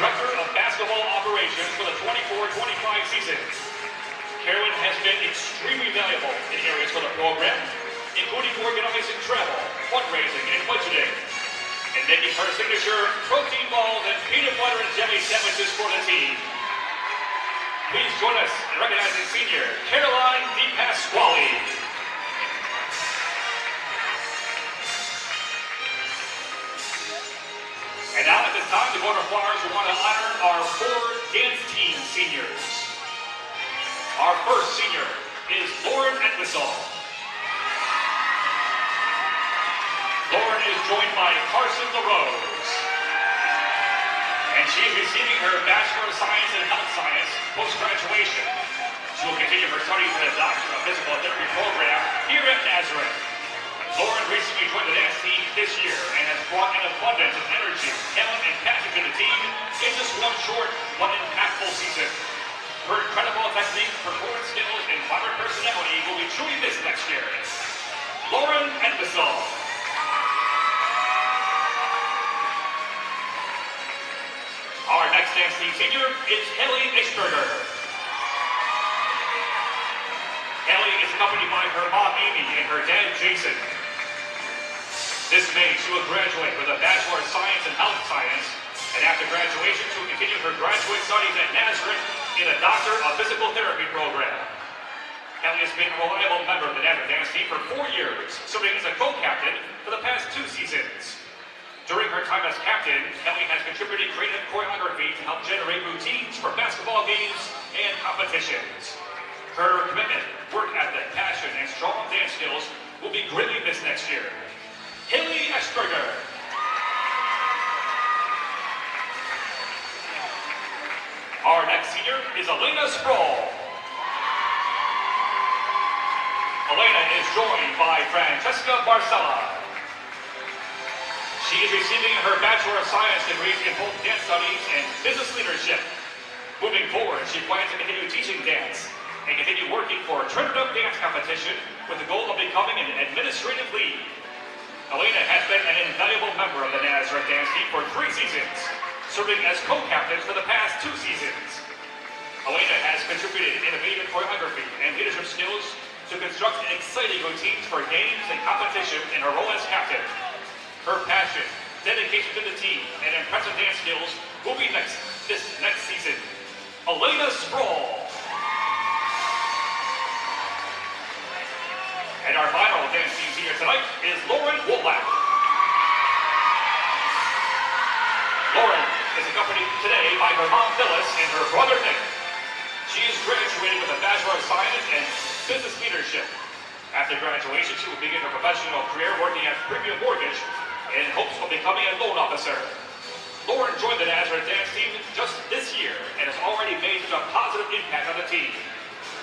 Director of Basketball Operations for the 24-25 season. Carolyn has been extremely valuable in areas for the program, including organizing travel, fundraising, and budgeting, and making her signature protein balls and peanut butter and jelly sandwiches for the team. Please join us in recognizing senior Caroline DePasquale. And now at this time, the Board of Flowers will want to honor our 4 dance team seniors. Our first senior is Lauren Entwistle. Lauren is joined by Carson LaRose. And she is receiving her Bachelor of Science in Health Science post-graduation. She will continue her studies in a Doctor of Physical Therapy program here at Nazareth. Lauren recently joined the dance team this year and has brought an abundance of energy, talent, and passion to the team in just one short, one impactful season. Her incredible technique, performance skills, and vibrant personality will be truly missed next year. Lauren Entwistle. Our next dance team senior is Haley Eichberger. Haley is accompanied by her mom, Amy, and her dad, Jason. This May, she will graduate with a Bachelor of Science in Health Science, and after graduation, she will continue her graduate studies at Nazareth in a Doctor of Physical Therapy program. Haley has been a reliable member of the Nazareth dance team for 4 years, serving as a co-captain for the past 2 seasons. During her time as captain, Haley has contributed creative choreography to help generate routines for basketball games and competitions. Her commitment, work ethic, passion, and strong dance skills will be greatly missed next year. Haley Eichberger. Our next senior is Elena Sproul. Elena is joined by Francesca Barcella. She is receiving her Bachelor of Science degrees in both dance studies and business leadership. Moving forward, she plans to continue teaching dance and continue working for a Trinidad dance competition with the goal of becoming an administrative lead. Elena has been an invaluable member of the Nazareth dance team for 3 seasons, serving as co-captain for the past 2 seasons. Elena has contributed innovative choreography and leadership skills to construct exciting routines for games and competition in her role as captain. Her passion, dedication to the team, and impressive dance skills will be this next season. Elena Sproul. And our final dance team senior tonight is Lauren Wolak. Lauren is accompanied today by her mom Phyllis and her brother Nick. She is graduating with a Bachelor of Science in Business Leadership. After graduation, she will begin her professional career working at Premium Mortgage in hopes of becoming a loan officer. Lauren joined the Nazareth dance team just this year and has already made such a positive impact on the team.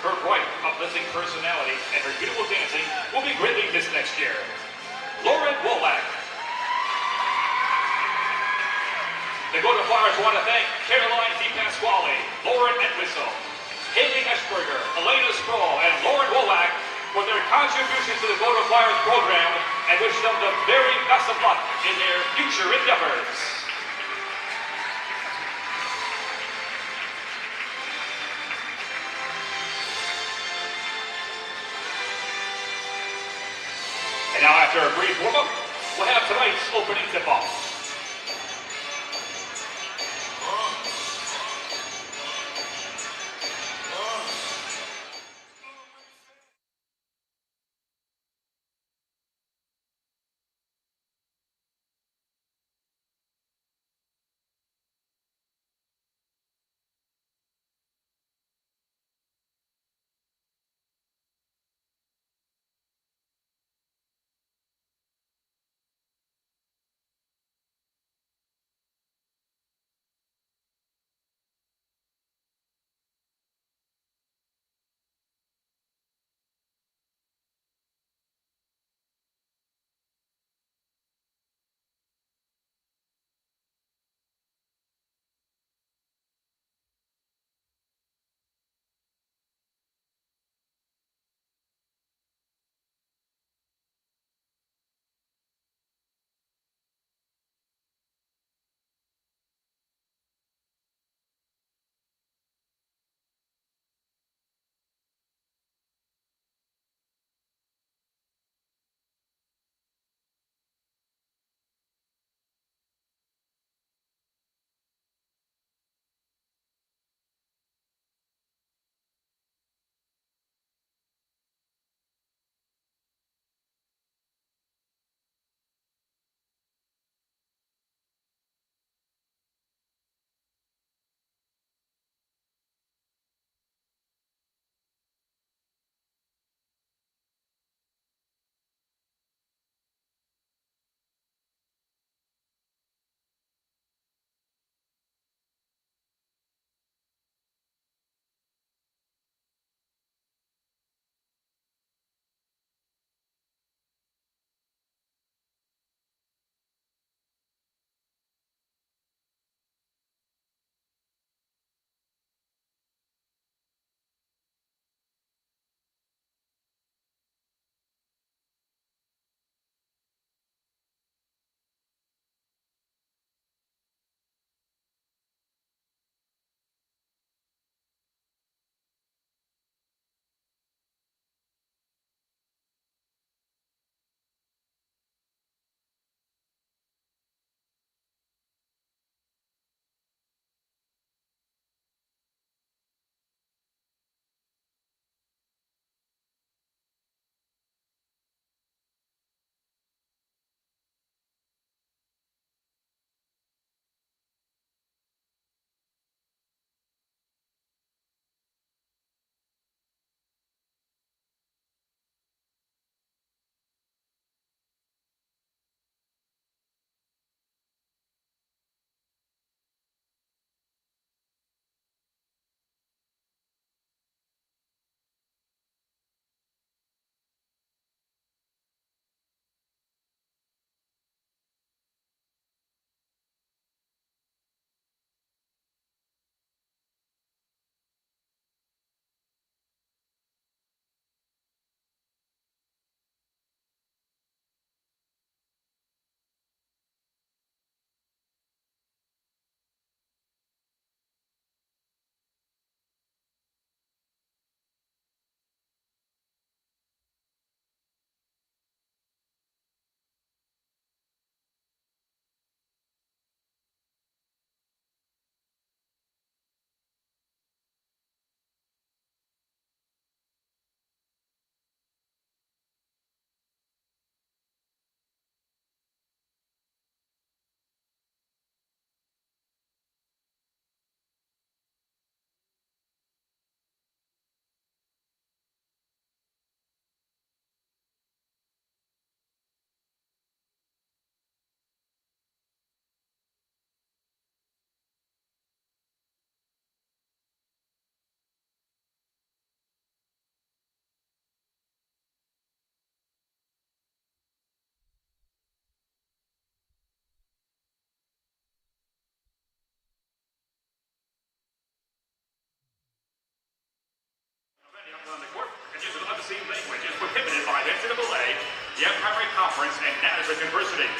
Her bright, uplifting personality and her beautiful dancing will be greatly missed next year. Lauren Wolak. The Golden Flowers want to thank Caroline DePasquale, Lauren Entwistle, Haley Eichberger, Elena Sproul, and Lauren Wolak for their contributions to the Golden Flowers program and wish them the very best of luck in their future endeavors. And now, after a brief warm-up, we'll have tonight's opening tip-off. language is prohibited by the NCAA, the Empire Conference, and Nazareth University.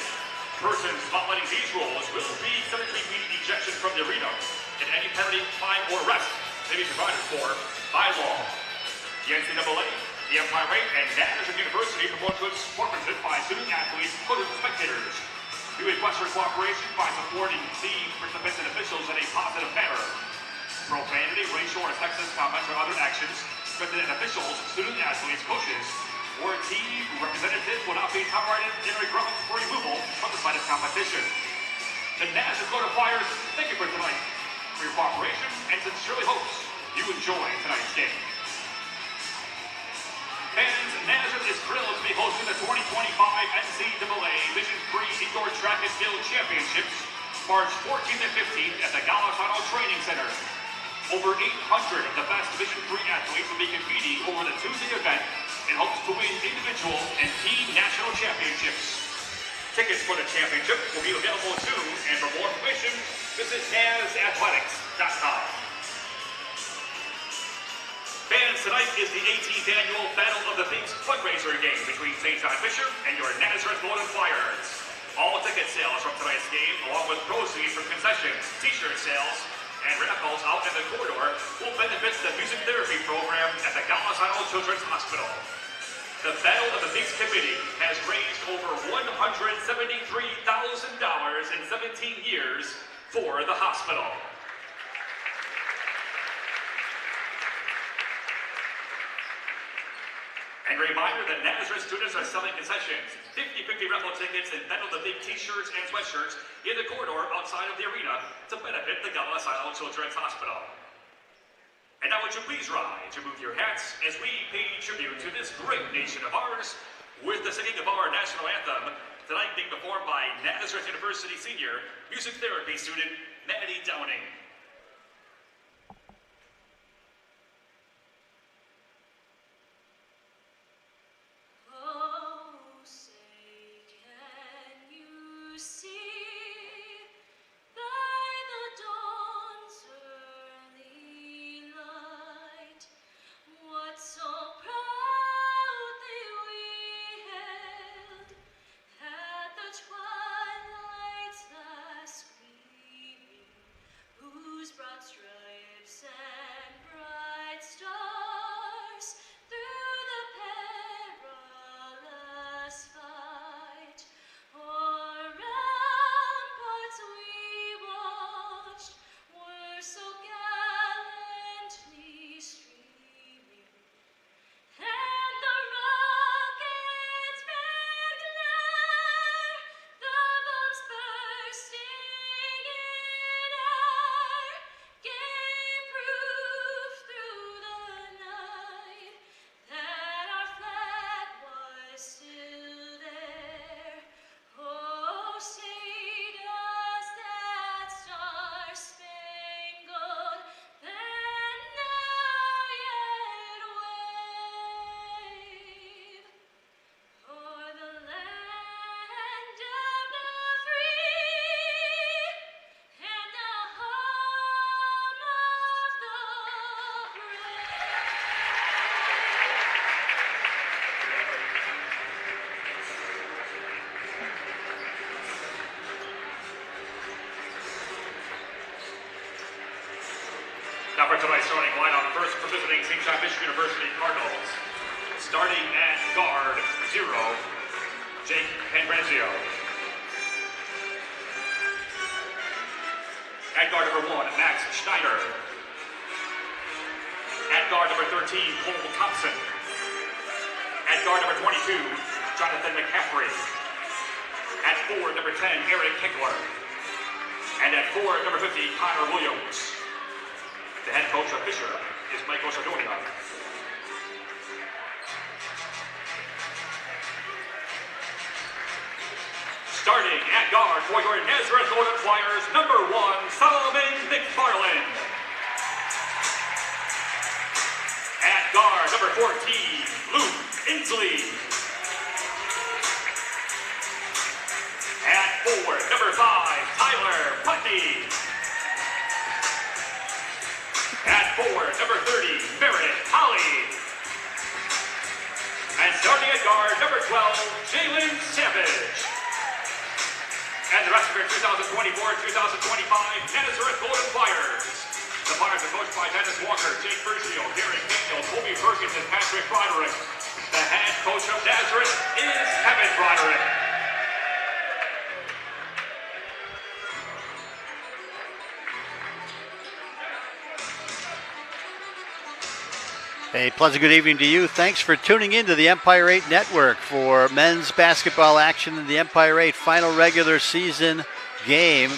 Persons violating these rules will be subject to immediate ejection from the arena, and any penalty, fine, or arrest may be provided for by law. The NCAA, the Empire, and Nazareth University promote good sportsmanship by student athletes, coaches, and spectators. We request your cooperation by supporting the participants and officials in a positive manner. Profanity, racial, or sexist comments or other actions directed at officials, student athletes, coaches, or team representatives will not be tolerated in grounds for removal from the site of competition. The Nazareth Florida Flyers, thank you for tonight, for your cooperation, and sincerely hopes you enjoy tonight's game. Fans, Nazareth is thrilled to be hosting the 2025 NCAA Division III Indoor Track and Field Championships, March 14th and 15th at the Golisano Training Center. Over 800 of the best Division III athletes will be competing over the Tuesday event in hopes to win individual and team national championships. Tickets for the championship will be available soon, and for more information, visit nazathletics.com. Fans, tonight is the 18th annual Battle of the Bigs fundraiser game between St. John Fisher and your Nazareth Golden Flyers. All ticket sales from tonight's game, along with proceeds from concessions, t-shirt sales, and raffles out in the corridor will benefit the music therapy program at the Golisano Children's Hospital. The Battle of the Bigs Committee has raised over $173,000 in 17 years for the hospital. And a reminder that Nazareth students are selling concessions, 50/50 raffle tickets, and Battle of the Big t-shirts and sweatshirts in the corridor outside of the arena to benefit the Golisano Children's Hospital. And now would you please rise, remove your hats, as we pay tribute to this great nation of ours with the singing of our national anthem, tonight being performed by Nazareth University senior music therapy student Maddie Downing. Now for tonight's starting lineup, first for visiting St. John Fisher University Cardinals. Starting at guard 0, Jake Panbrazio. At guard number 1, Max Schneider. At guard number 13, Cole Thompson. At guard number 22, Jonathan McCaffrey. At 4, number 10, Eric Kickler. And at 4, number 50, Connor Williams. The head coach of Fisher is Michael Sardonia. Starting at guard for your Nazareth Golden Flyers, number 1, Solomon McFarland. At guard, number 14, Luke Inslee. At 4, number 5, Tyler Putney. At 4, number 30, Merritt Holly. And starting at guard, number 12, Jalen Savage. And the rest of your 2024-2025 Nazareth Golden Flyers. The Flyers are coached by Dennis Walker, Jake Bergio, Gary Daniel, Kobe Perkins, and Patrick Broderick. The head coach of Nazareth is Kevin Broderick. A pleasant good evening to you. Thanks for tuning in to the Empire 8 Network for men's basketball action in the Empire 8 final regular season game.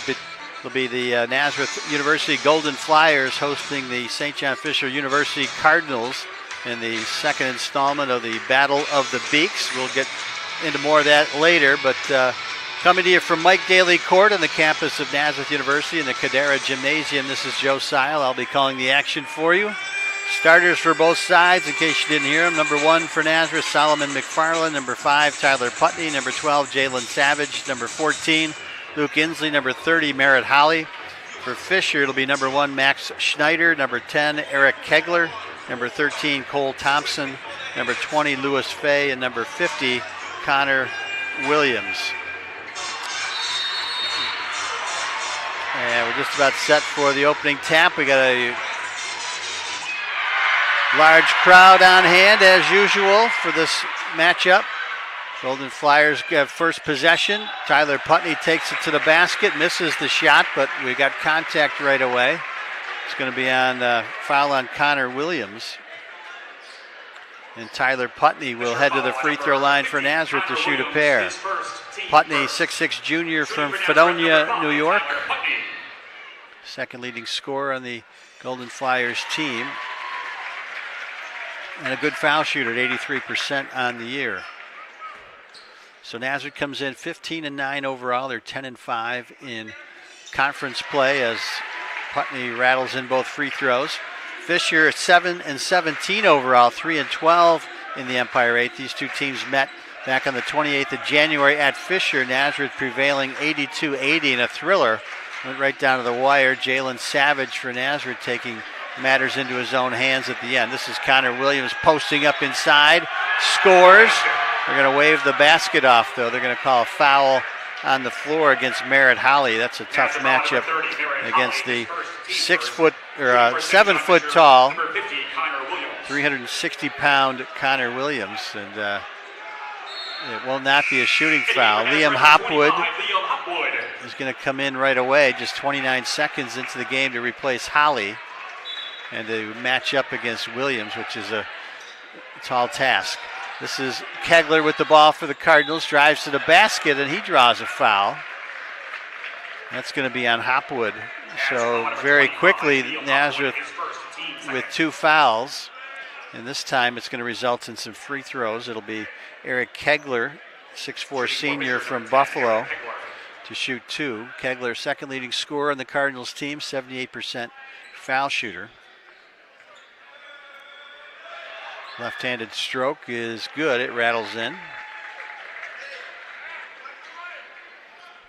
It'll be the Nazareth University Golden Flyers hosting the St. John Fisher University Cardinals in the second installment of the Battle of the Beaks. We'll get into more of that later, but coming to you from Mike Daly Court on the campus of Nazareth University in the Cadera Gymnasium, this is Joe Seil. I'll be calling the action for you. Starters for both sides, in case you didn't hear them. Number 1 for Nazareth, Solomon McFarland. Number 5, Tyler Putney. Number 12, Jalen Savage. Number 14, Luke Inslee. Number 30, Merritt Holly. For Fisher, it'll be number 1, Max Schneider. Number 10, Eric Kegler. Number 13, Cole Thompson. Number 20, Lewis Fay. And number 50, Connor Williams. And we're just about set for the opening tap. We got a large crowd on hand, as usual, for this matchup. Golden Flyers have first possession. Tyler Putney takes it to the basket, misses the shot, but we got contact right away. It's going to be on foul on Connor Williams. And Tyler Putney will head to the free throw line for Nazareth to shoot a pair. Putney, 6'6" junior from Fredonia, New York. Second leading scorer on the Golden Flyers team. And a good foul shooter at 83% on the year. So Nazareth comes in 15-9 overall. They're 10-5 in conference play as Putney rattles in both free throws. Fisher 7-17 overall, 3-12 in the Empire 8. These two teams met back on the 28th of January at Fisher. Nazareth prevailing 82-80 in a thriller. Went right down to the wire. Jalen Savage for Nazareth taking matters into his own hands at the end. This is Connor Williams posting up inside, scores. They're going to wave the basket off, though. They're going to call a foul on the floor against Merritt Holly. That's a tough matchup against the 7 foot tall, 360-pound Connor Williams, and it will not be a shooting foul. Liam Hopwood is going to come in right away, just 29 seconds into the game to replace Holly and to match up against Williams, which is a tall task. This is Kegler with the ball for the Cardinals, drives to the basket, and he draws a foul. That's going to be on Hopwood. So very quickly, Nazareth with 2 fouls, and this time it's going to result in some free throws. It'll be Eric Kegler, 6'4" senior from Buffalo, to shoot 2. Kegler, second leading scorer on the Cardinals team, 78% foul shooter. Left-handed stroke is good. It rattles in.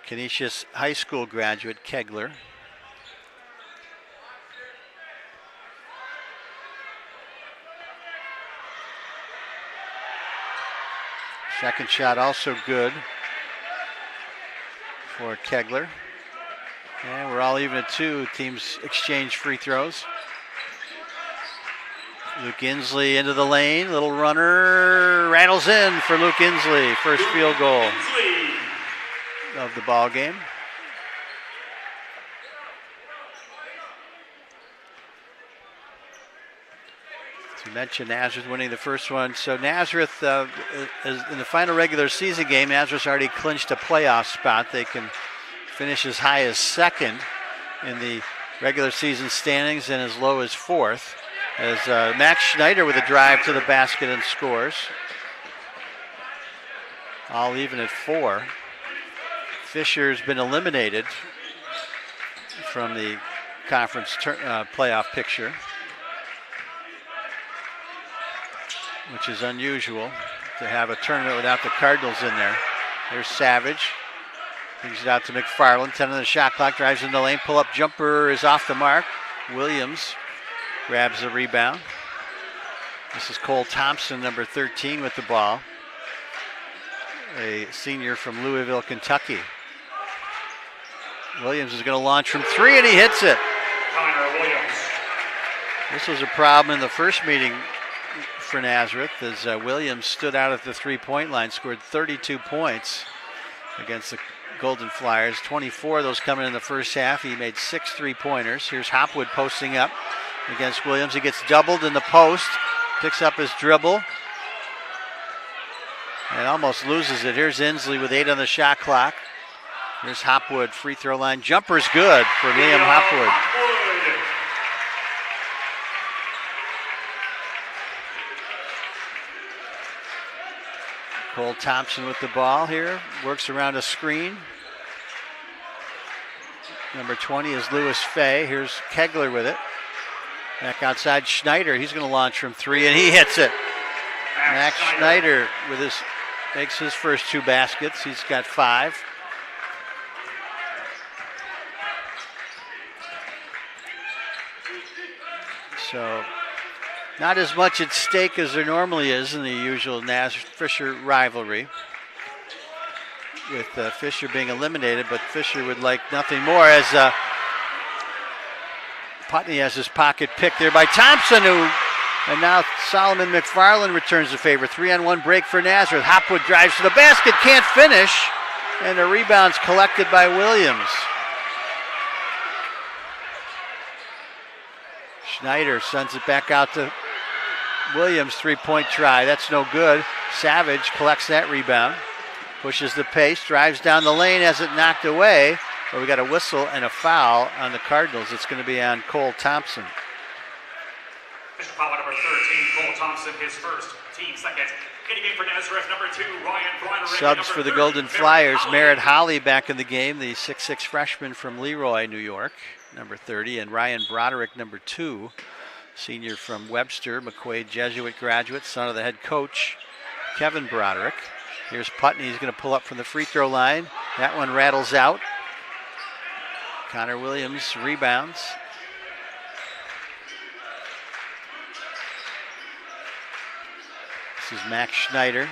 Canisius High School graduate Kegler. Second shot also good for Kegler. And we're all even at 2. Teams exchange free throws. Luke Inslee into the lane, little runner, rattles in for Luke Inslee. First field goal of the ball game. As you mentioned, Nazareth winning the first one. So Nazareth, is in the final regular season game, Nazareth's already clinched a playoff spot. They can finish as high as second in the regular season standings and as low as fourth. As Max Schneider with a drive to the basket and scores. All even at 4. Fisher's been eliminated from the conference playoff picture, which is unusual to have a tournament without the Cardinals in there. There's Savage. Brings it out to McFarland. 10 on the shot clock. Drives in the lane. Pull-up jumper is off the mark. Williams grabs the rebound. This is Cole Thompson, number 13, with the ball. A senior from Louisville, Kentucky. Williams is going to launch from 3, and he hits it. Connor Williams. This was a problem in the first meeting for Nazareth, as Williams stood out at the three-point line, scored 32 points against the Golden Flyers. 24 of those coming in the first half. He made 6 three-pointers. Here's Hopwood posting up against Williams. He gets doubled in the post, picks up his dribble, and almost loses it. Here's Inslee with 8 on the shot clock. Here's Hopwood, free throw line. Jumper's good for Liam Hopwood. Cole Thompson with the ball here, works around a screen. Number 20 is Lewis Fay. Here's Kegler with it. Back outside Schneider. He's going to launch from 3, and he hits it. Max Schneider makes his first 2 baskets. He's got 5. So not as much at stake as there normally is in the usual Nazareth-Fisher rivalry, with Fisher being eliminated, but Fisher would like nothing more, as Putney has his pocket picked there by Thompson, and now Solomon McFarland returns the favor. 3-on-1 break for Nazareth. Hopwood drives to the basket, can't finish, and the rebound's collected by Williams. Schneider sends it back out to Williams, 3-point try. That's no good. Savage collects that rebound, pushes the pace, drives down the lane, has it knocked away. But we got a whistle and a foul on the Cardinals. It's going to be on Cole Thompson. Foul number 13, Cole Thompson, his first, team second. In the game for Nazareth, number 2, Ryan Broderick. Subs for the Golden Flyers. Merritt Holly back in the game, the 6'6" freshman from Leroy, New York, number 30, and Ryan Broderick, number 2, senior from Webster, McQuaid Jesuit graduate, son of the head coach, Kevin Broderick. Here's Putney. He's going to pull up from the free throw line. That one rattles out. Connor Williams rebounds. This is Max Schneider,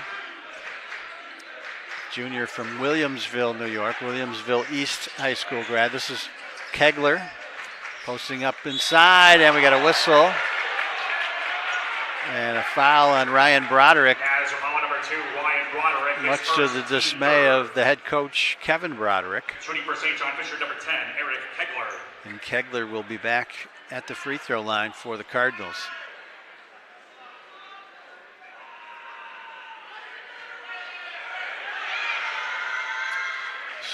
junior from Williamsville, New York, Williamsville East High School grad. This is Kegler posting up inside, and we got a whistle and a foul on Ryan Broderick, much to the dismay of the head coach, Kevin Broderick. Shooting for St. John Fisher, number 10, Eric Kegler. And Kegler will be back at the free throw line for the Cardinals.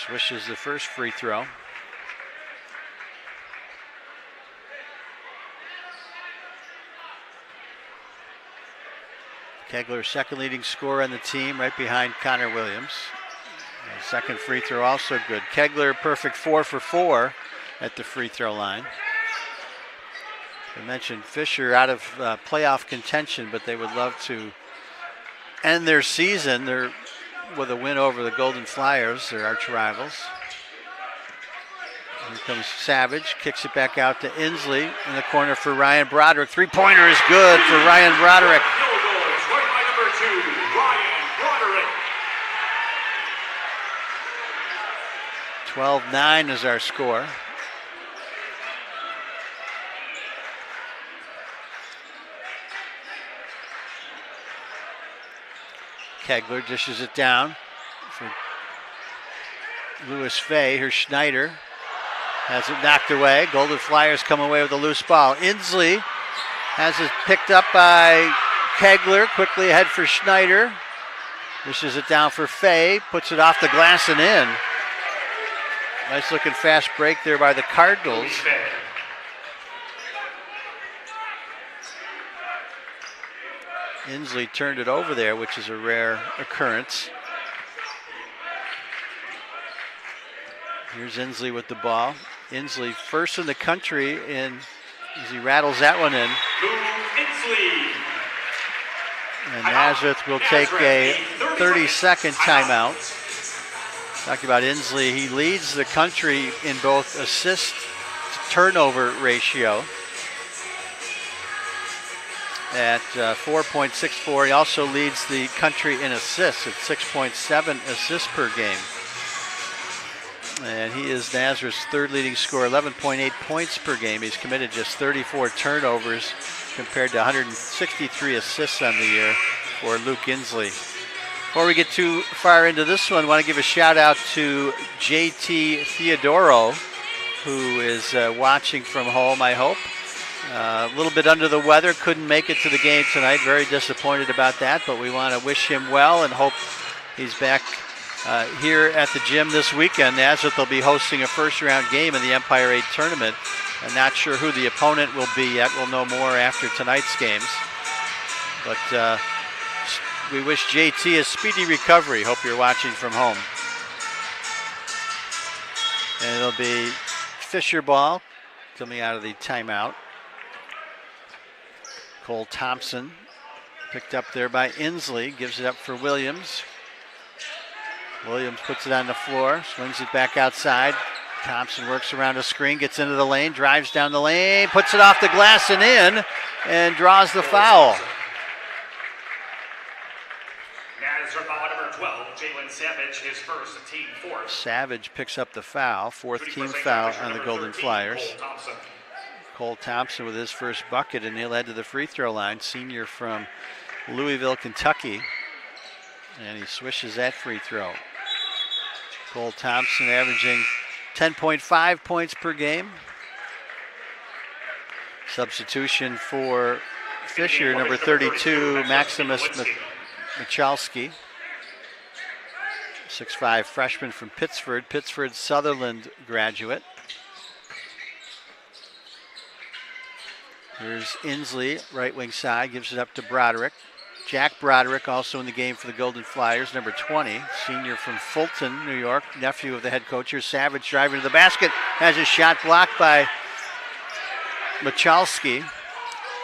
Swishes the first free throw. Kegler, second leading scorer on the team, right behind Connor Williams. And second free throw also good. Kegler, perfect 4 for 4 at the free throw line. I mentioned Fisher out of playoff contention, but they would love to end their season with a win over the Golden Flyers, their arch rivals. Here comes Savage, kicks it back out to Inslee in the corner for Ryan Broderick. Three-pointer is good for Ryan Broderick. 12-9 is our score. Kegler dishes it down for Lewis Fay. Here's Schneider. Has it knocked away. Golden Flyers come away with a loose ball. Inslee has it picked up by Kegler. Quickly ahead for Schneider. Dishes it down for Fay. Puts it off the glass and in. Nice looking fast break there by the Cardinals. Inslee turned it over there, which is a rare occurrence. Here's Inslee with the ball. Inslee first in the country as he rattles that one in. And Nazareth will take a 30-second timeout. Talking about Inslee, he leads the country in both assist to turnover ratio. at 4.64. He also leads the country in assists at 6.7 assists per game. And he is Nazareth's third leading scorer, 11.8 points per game. He's committed just 34 turnovers compared to 163 assists on the year for Luke Inslee. Before we get too far into this one, I want to give a shout out to JT Theodoro, who is watching from home, I hope. A little bit under the weather, couldn't make it to the game tonight. Very disappointed about that, but we want to wish him well and hope he's back here at the gym this weekend. Nazareth will be hosting a first-round game in the Empire 8 tournament. I'm not sure who the opponent will be yet. We'll know more after tonight's games. But we wish JT a speedy recovery. Hope you're watching from home. And it'll be Fisher ball coming out of the timeout. Cole Thompson picked up there by Inslee, gives it up for Williams. Williams puts it on the floor, swings it back outside. Thompson works around a screen, gets into the lane, drives down the lane, puts it off the glass and in, and draws the foul. Nazareth foul number 12, Jalen Savage, his first, team fourth. Savage picks up the foul, fourth team foul on the Golden Flyers. Cole Thompson with his first bucket, and he'll head to the free throw line. Senior from Louisville, Kentucky. And he swishes that free throw. Cole Thompson averaging 10.5 points per game. Substitution for Fisher, number 32, Maximus Michalski. 6'5" freshman from Pittsford Sutherland graduate. Here's Inslee, right wing side, gives it up to Broderick. Jack Broderick also in the game for the Golden Flyers, number 20, senior from Fulton, New York, nephew of the head coach. Here's Savage driving to the basket, has his shot blocked by Michalski.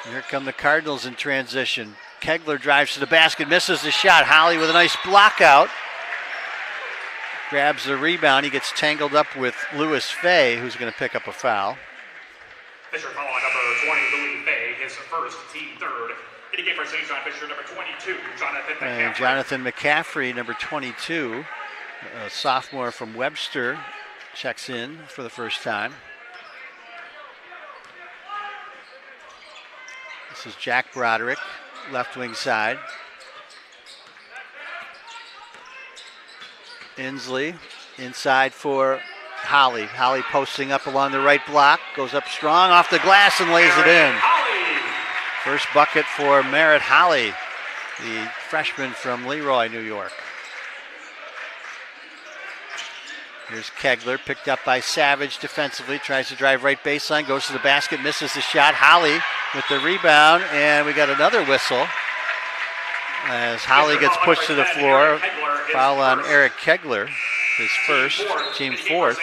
Here come the Cardinals in transition. Kegler drives to the basket, misses the shot. Holly with a nice block out. Grabs the rebound. He gets tangled up with Lewis Fay, who's going to pick up a foul. Fisher foul on number 20, Louis Fay, his first, team third. In the game for St. John Fisher, number 22, Jonathan McCaffrey. And Jonathan McCaffrey, number 22, a sophomore from Webster, checks in for the first time. This is Jack Broderick, left wing side. Inslee inside for Holly. Holly posting up along the right block, goes up strong off the glass and lays it in. First bucket for Merritt Holly, the freshman from Leroy, New York. Here's Kegler, picked up by Savage defensively, tries to drive right baseline, goes to the basket, misses the shot. Holly with the rebound, and we got another whistle as Holly gets pushed to the floor. Foul on Eric Kegler, his first, team fourth.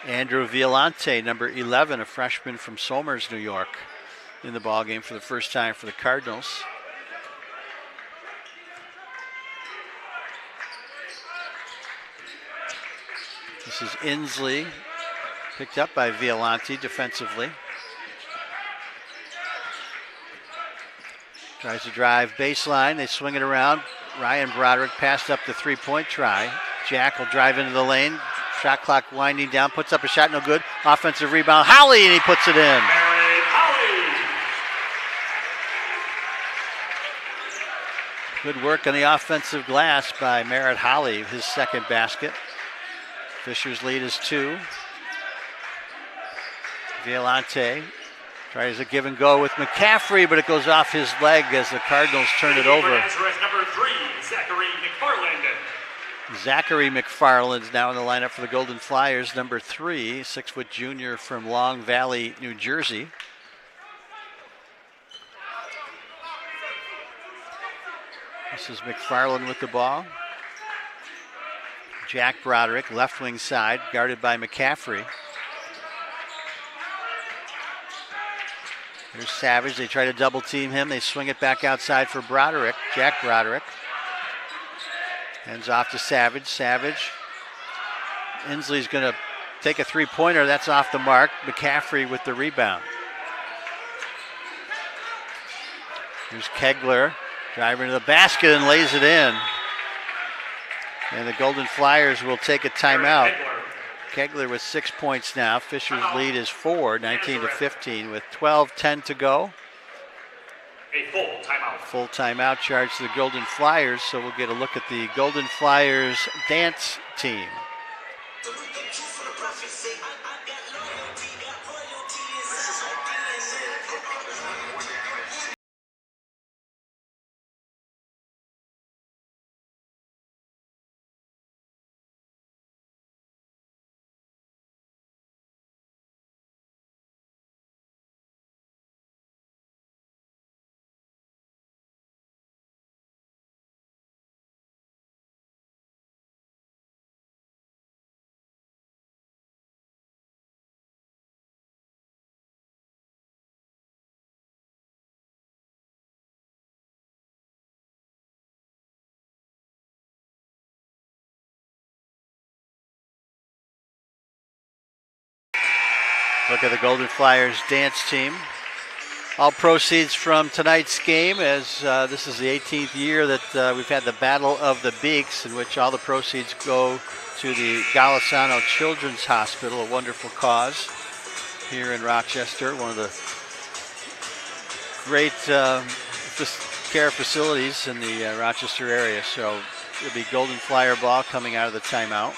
Andrew Violante, number 11, a freshman from Somers, New York, in the ballgame for the first time for the Cardinals. This is Inslee, picked up by Violante defensively. Tries to drive baseline, they swing it around. Ryan Broderick passed up the three-point try. Jack will drive into the lane. Shot clock winding down, puts up a shot, no good. Offensive rebound, Holly, and he puts it in. Good work on the offensive glass by Merritt Holly, his second basket. Fisher's lead is 2. Violante tries a give and go with McCaffrey, but it goes off his leg as the Cardinals turn it over. Number 3, Zachary McFarland. Zachary McFarland's now in the lineup for the Golden Flyers, number 3, 6-foot junior from Long Valley, New Jersey. This is McFarland with the ball. Jack Broderick, left wing side, guarded by McCaffrey. Here's Savage. They try to double team him. They swing it back outside for Broderick. Jack Broderick. Hands off to Savage. Savage. Inslee's going to take a three-pointer. That's off the mark. McCaffrey with the rebound. Here's Kegler, driving to the basket and lays it in. And the Golden Flyers will take a timeout. Kegler with 6 points now. Fisher's lead is 4, 19-15 with 12:10 to go. A full timeout. Full timeout charge to the Golden Flyers, so we'll get a look at the Golden Flyers dance team. Look at the Golden Flyers dance team. All proceeds from tonight's game, as this is the 18th year that we've had the Battle of the Beaks, in which all the proceeds go to the Golisano Children's Hospital, a wonderful cause here in Rochester, one of the great care facilities in the Rochester area. So it'll be Golden Flyer ball coming out of the timeout.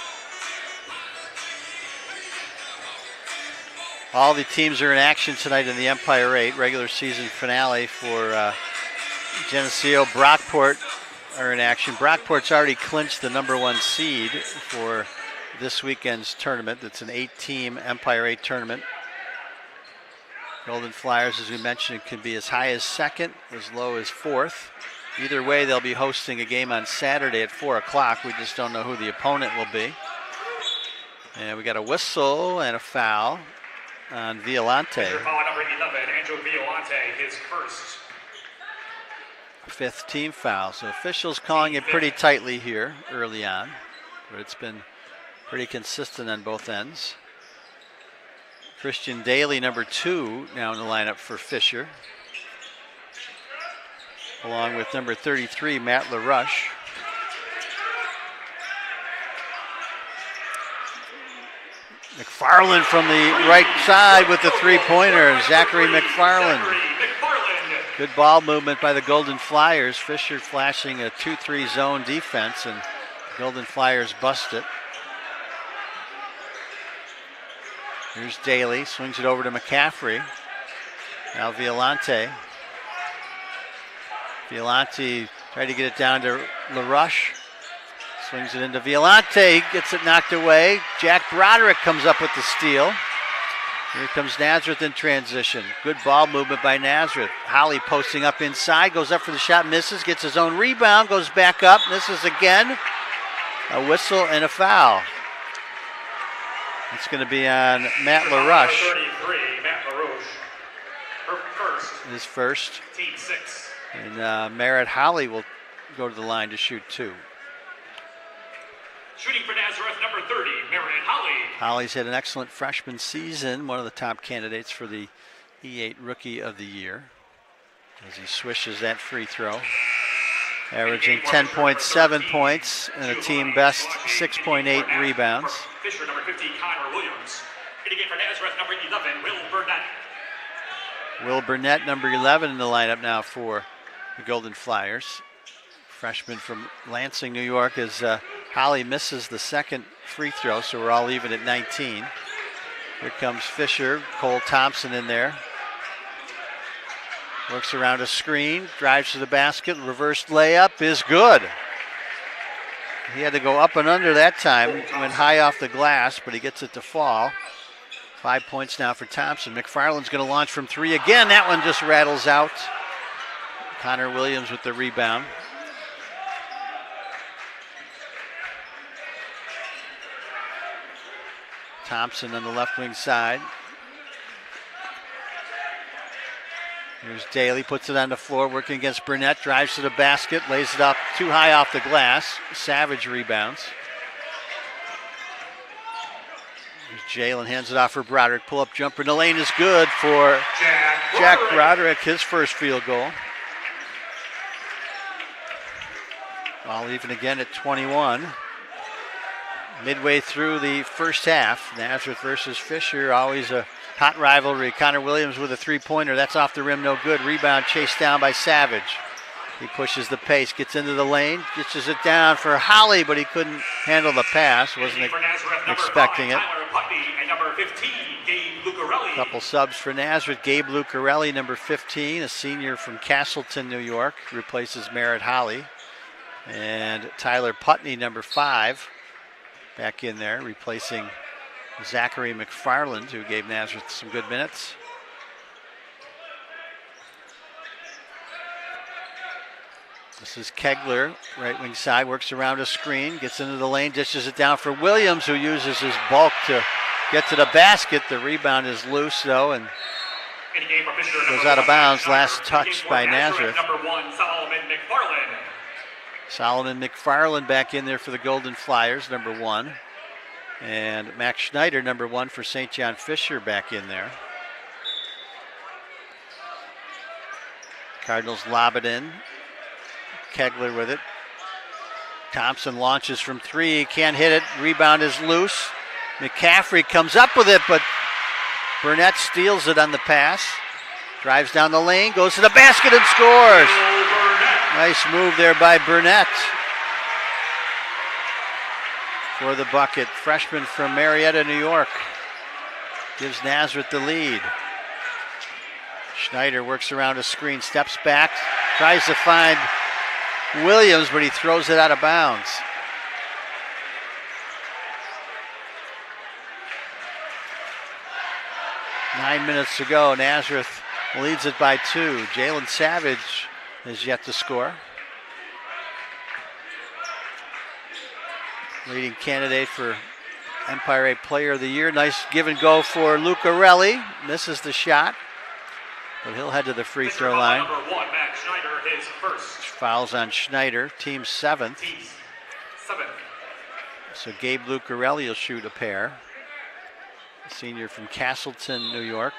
All the teams are in action tonight in the Empire 8 regular season finale for Geneseo. Brockport are in action. Brockport's already clinched the #1 seed for this weekend's tournament. It's an 8-team Empire 8 tournament. Golden Flyers, as we mentioned, can be as high as 2nd, as low as 4th. Either way, they'll be hosting a game on Saturday at 4 o'clock. We just don't know who the opponent will be. And we got a whistle and a foul on Violante. Foul number 11, Andrew Violante, his first. 5th team foul. So officials calling it pretty tightly here early on, but it's been pretty consistent on both ends. Christian Daly, number 2, now in the lineup for Fisher, along with number 33, Matt LaRush. McFarland from the right side with the three-pointer. Zachary McFarland. Good ball movement by the Golden Flyers. Fisher flashing a 2-3 zone defense, and the Golden Flyers bust it. Here's Daly, swings it over to McCaffrey. Now Violante. Violante tried to get it down to LaRush. Swings it into Violante, gets it knocked away. Jack Broderick comes up with the steal. Here comes Nazareth in transition. Good ball movement by Nazareth. Holly posting up inside, goes up for the shot, misses, gets his own rebound, goes back up, misses again. A whistle and a foul. It's going to be on Matt LaRush. 33, Matt LaRush. Her first. His first. Team 6. And Merritt Holly will go to the line to shoot 2. Shooting for Nazareth, number 30, Merritt Holly. Holly's had an excellent freshman season, one of the top candidates for the E8 Rookie of the Year, as he swishes that free throw. Averaging 10.7 points and a team best 6.8 rebounds. Fisher, number 50, Connor Williams. Hitting it for Nazareth, number 11, Will Burnett. Will Burnett, number 11 in the lineup now for the Golden Flyers. Freshman from Lansing, New York, as Holly misses the second free throw, so we're all even at 19. Here comes Fisher, Cole Thompson in there. Works around a screen, drives to the basket, reverse layup is good. He had to go up and under that time, went high off the glass, but he gets it to fall. 5 points now for Thompson. McFarland's going to launch from 3 again. That one just rattles out. Connor Williams with the rebound. Thompson on the left wing side. Here's Daly, puts it on the floor, working against Burnett, drives to the basket, lays it up too high off the glass. Savage rebounds. Here's Jalen, hands it off for Broderick. Pull up jumper in the lane is good for Jack Broderick, his first field goal. All even again at 21. Midway through the first half, Nazareth versus Fisher, always a hot rivalry. Connor Williams with a three-pointer. That's off the rim, no good. Rebound chased down by Savage. He pushes the pace, gets into the lane, ditches it down for Holly, but he couldn't handle the pass. Wasn't expecting it. Couple subs for Nazareth. Gabe Lucarelli, number 15, a senior from Castleton, New York, replaces Merritt Holly. And Tyler Putney, number 5, back in there, replacing Zachary McFarland, who gave Nazareth some good minutes. This is Kegler, right wing side, works around a screen, gets into the lane, dishes it down for Williams, who uses his bulk to get to the basket. The rebound is loose, though, and goes out of bounds. Last touch by Nazareth. Solomon McFarland back in there for the Golden Flyers, number 1. And Max Schneider, number 1 for St. John Fisher, back in there. Cardinals lob it in. Kegler with it. Thompson launches from 3, can't hit it. Rebound is loose. McCaffrey comes up with it, but Burnett steals it on the pass. Drives down the lane, goes to the basket and scores. Nice move there by Burnett for the bucket. Freshman from Marietta, New York, gives Nazareth the lead. Schneider works around a screen, steps back, tries to find Williams, but he throws it out of bounds. Nine minutes to go. Nazareth leads it by 2. Jalen Savage is yet to score. Leading candidate for Empire 8 Player of the Year. Nice give and go for Lucarelli. Misses the shot, but he'll head to the free throw line. Number 1, Max Schneider, his first. Fouls on Schneider, team 7th. So Gabe Lucarelli will shoot a pair. Senior from Castleton, New York.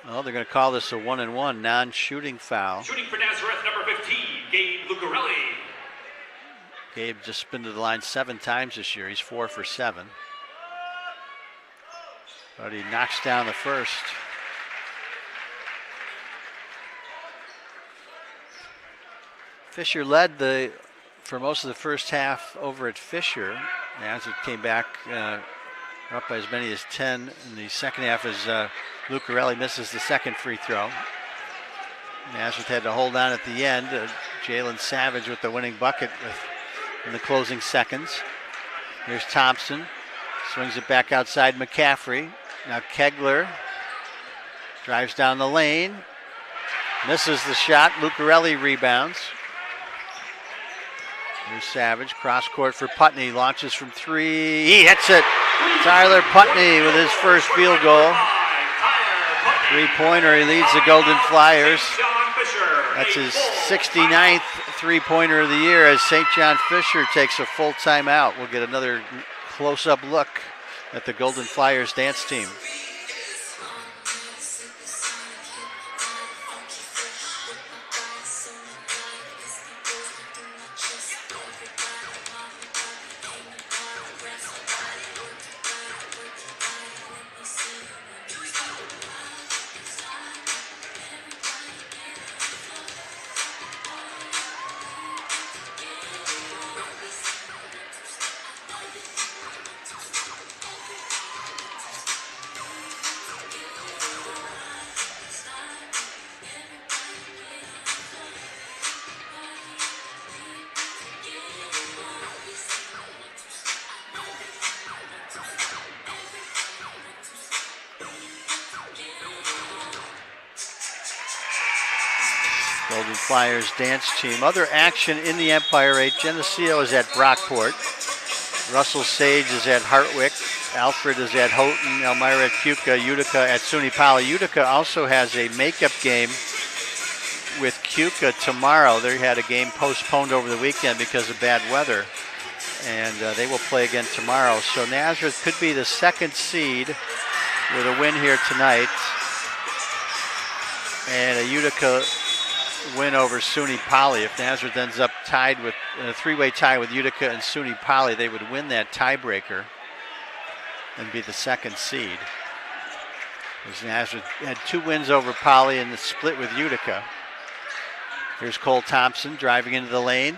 Well, they're going to call this a 1-and-1 non-shooting foul. Shooting for Nazareth, number 15, Gabe Lucarelli. Gabe just been to the line 7 times this year. He's 4 for 7. But he knocks down the first. Fisher led for most of the first half over at Fisher. Nazareth came back up by as many as 10 in the second half as Lucarelli misses the second free throw. Nazareth had to hold on at the end. Jalen Savage with the winning bucket in the closing seconds. Here's Thompson. Swings it back outside McCaffrey. Now Kegler drives down the lane. Misses the shot. Lucarelli rebounds. Here's Savage, cross court for Putney, launches from 3, he hits it. Tyler Putney with his first field goal. Three-pointer, he leads the Golden Flyers. That's his 69th three-pointer of the year as St. John Fisher takes a full timeout. We'll get another close-up look at the Golden Flyers dance team. Golden Flyers dance team. Other action in the Empire 8. Geneseo is at Brockport. Russell Sage is at Hartwick. Alfred is at Houghton. Elmira at Keuka. Utica at SUNY Poly. Utica also has a makeup game with Keuka tomorrow. They had a game postponed over the weekend because of bad weather. And they will play again tomorrow. So Nazareth could be the second seed with a win here tonight. And a Utica win over SUNY Poly. If Nazareth ends up tied with a three-way tie with Utica and SUNY Poly, they would win that tiebreaker and be the second seed. As Nazareth had 2 wins over Poly in the split with Utica. Here's Cole Thompson driving into the lane.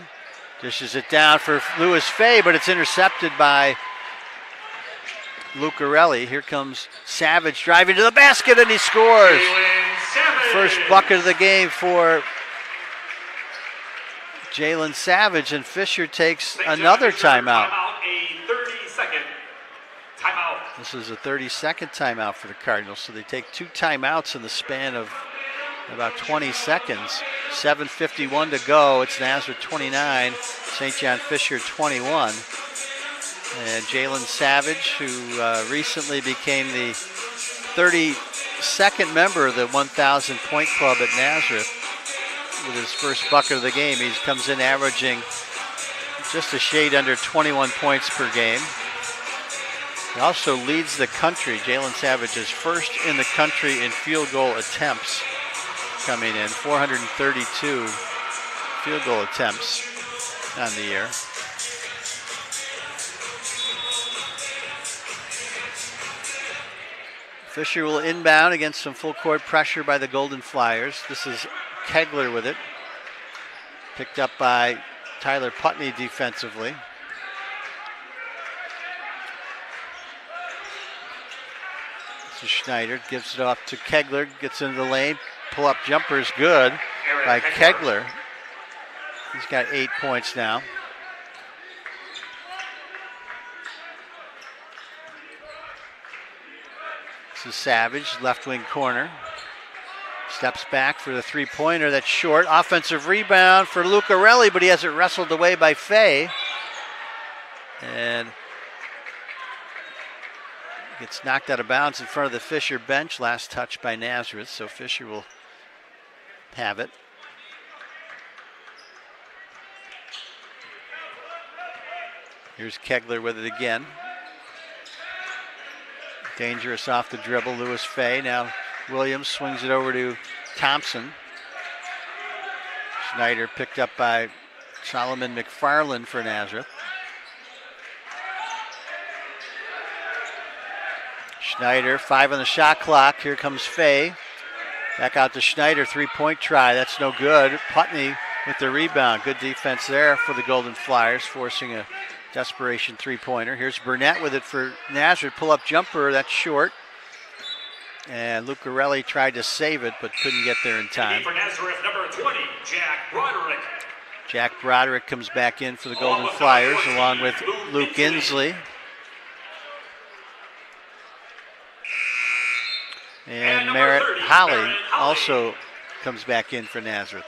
Dishes it down for Lewis Fay, but it's intercepted by Lucarelli. Here comes Savage driving to the basket, and he scores. First bucket of the game for Jalen Savage, and Fisher takes another timeout. A 30-second timeout. This is a 30-second timeout for the Cardinals, so they take 2 timeouts in the span of about 20 seconds. 7:51 to go. It's Nazareth 29, St. John Fisher 21. And Jalen Savage, who recently became the 32nd member of the 1,000 point club at Nazareth with his first bucket of the game. He comes in averaging just a shade under 21 points per game. He also leads the country. Jalen Savage is first in the country in field goal attempts coming in. 432 field goal attempts on the year. Fisher will inbound against some full court pressure by the Golden Flyers. This is Kegler with it. Picked up by Tyler Putney defensively. This is Schneider, gives it off to Kegler, gets into the lane. Pull-up jumper is good by Kegler. He's got 8 points now. This is Savage, left wing corner. Steps back for the three-pointer. That's short. Offensive rebound for Lucarelli, but he has it wrestled away by Fay. And gets knocked out of bounds in front of the Fisher bench. Last touch by Nazareth, so Fisher will have it. Here's Kegler with it again. Dangerous off the dribble, Lewis Fay. Now Williams swings it over to Thompson. Schneider picked up by Solomon McFarland for Nazareth. Schneider, 5 on the shot clock. Here comes Fay. Back out to Schneider, 3-point try. That's no good. Putney with the rebound. Good defense there for the Golden Flyers, forcing a desperation three-pointer. Here's Burnett with it for Nazareth. Pull-up jumper, that's short. And Lucarelli tried to save it, but couldn't get there in time. For Nazareth, number 20, Jack Broderick. Jack Broderick comes back in for the Golden Flyers, along with Luke Inslee. And Merritt 30, Holly also comes back in for Nazareth.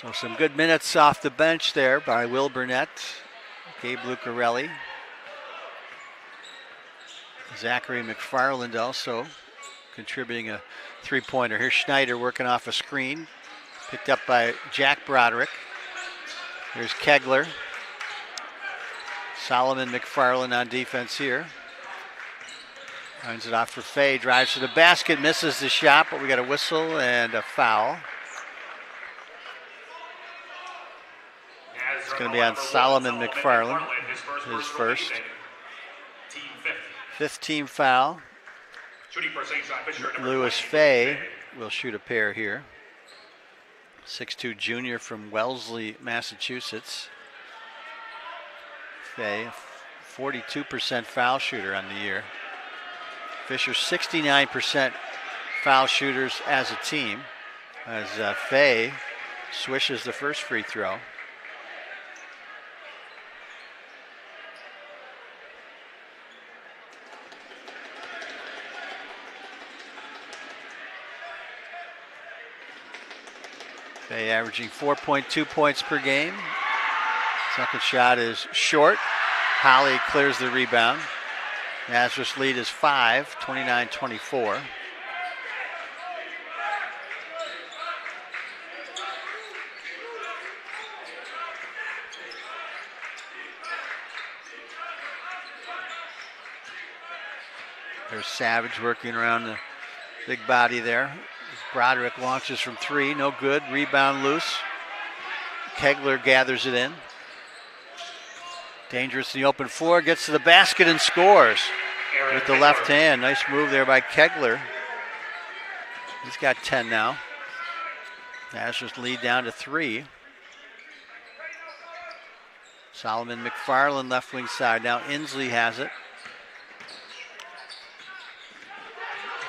So some good minutes off the bench there by Will Burnett, Gabe Lucarelli. Zachary McFarland also contributing a three-pointer. Here's Schneider working off a screen, picked up by Jack Broderick. Here's Kegler. Solomon McFarland on defense here. Finds it off for Fay, drives to the basket, misses the shot, but we got a whistle and a foul. It's going to be on Solomon McFarland, his first. 5th team foul. Lewis Fay will shoot a pair here. 6'2" junior from Wellesley, Massachusetts. Fay, 42% foul shooter on the year. Fisher 69% foul shooters as a team, as Fay swishes the first free throw. Fay averaging 4.2 points per game. Second shot is short. Holly clears the rebound. Nazareth's lead is 5, 29-24. There's Savage working around the big body there. Broderick launches from 3, no good. Rebound loose. Kegler gathers it in. Dangerous in the open floor, gets to the basket and scores with the left hand. Nice move there by Kegler. He's got 10 now. Nazareth lead down to 3. Solomon McFarland left wing side. Now Inslee has it.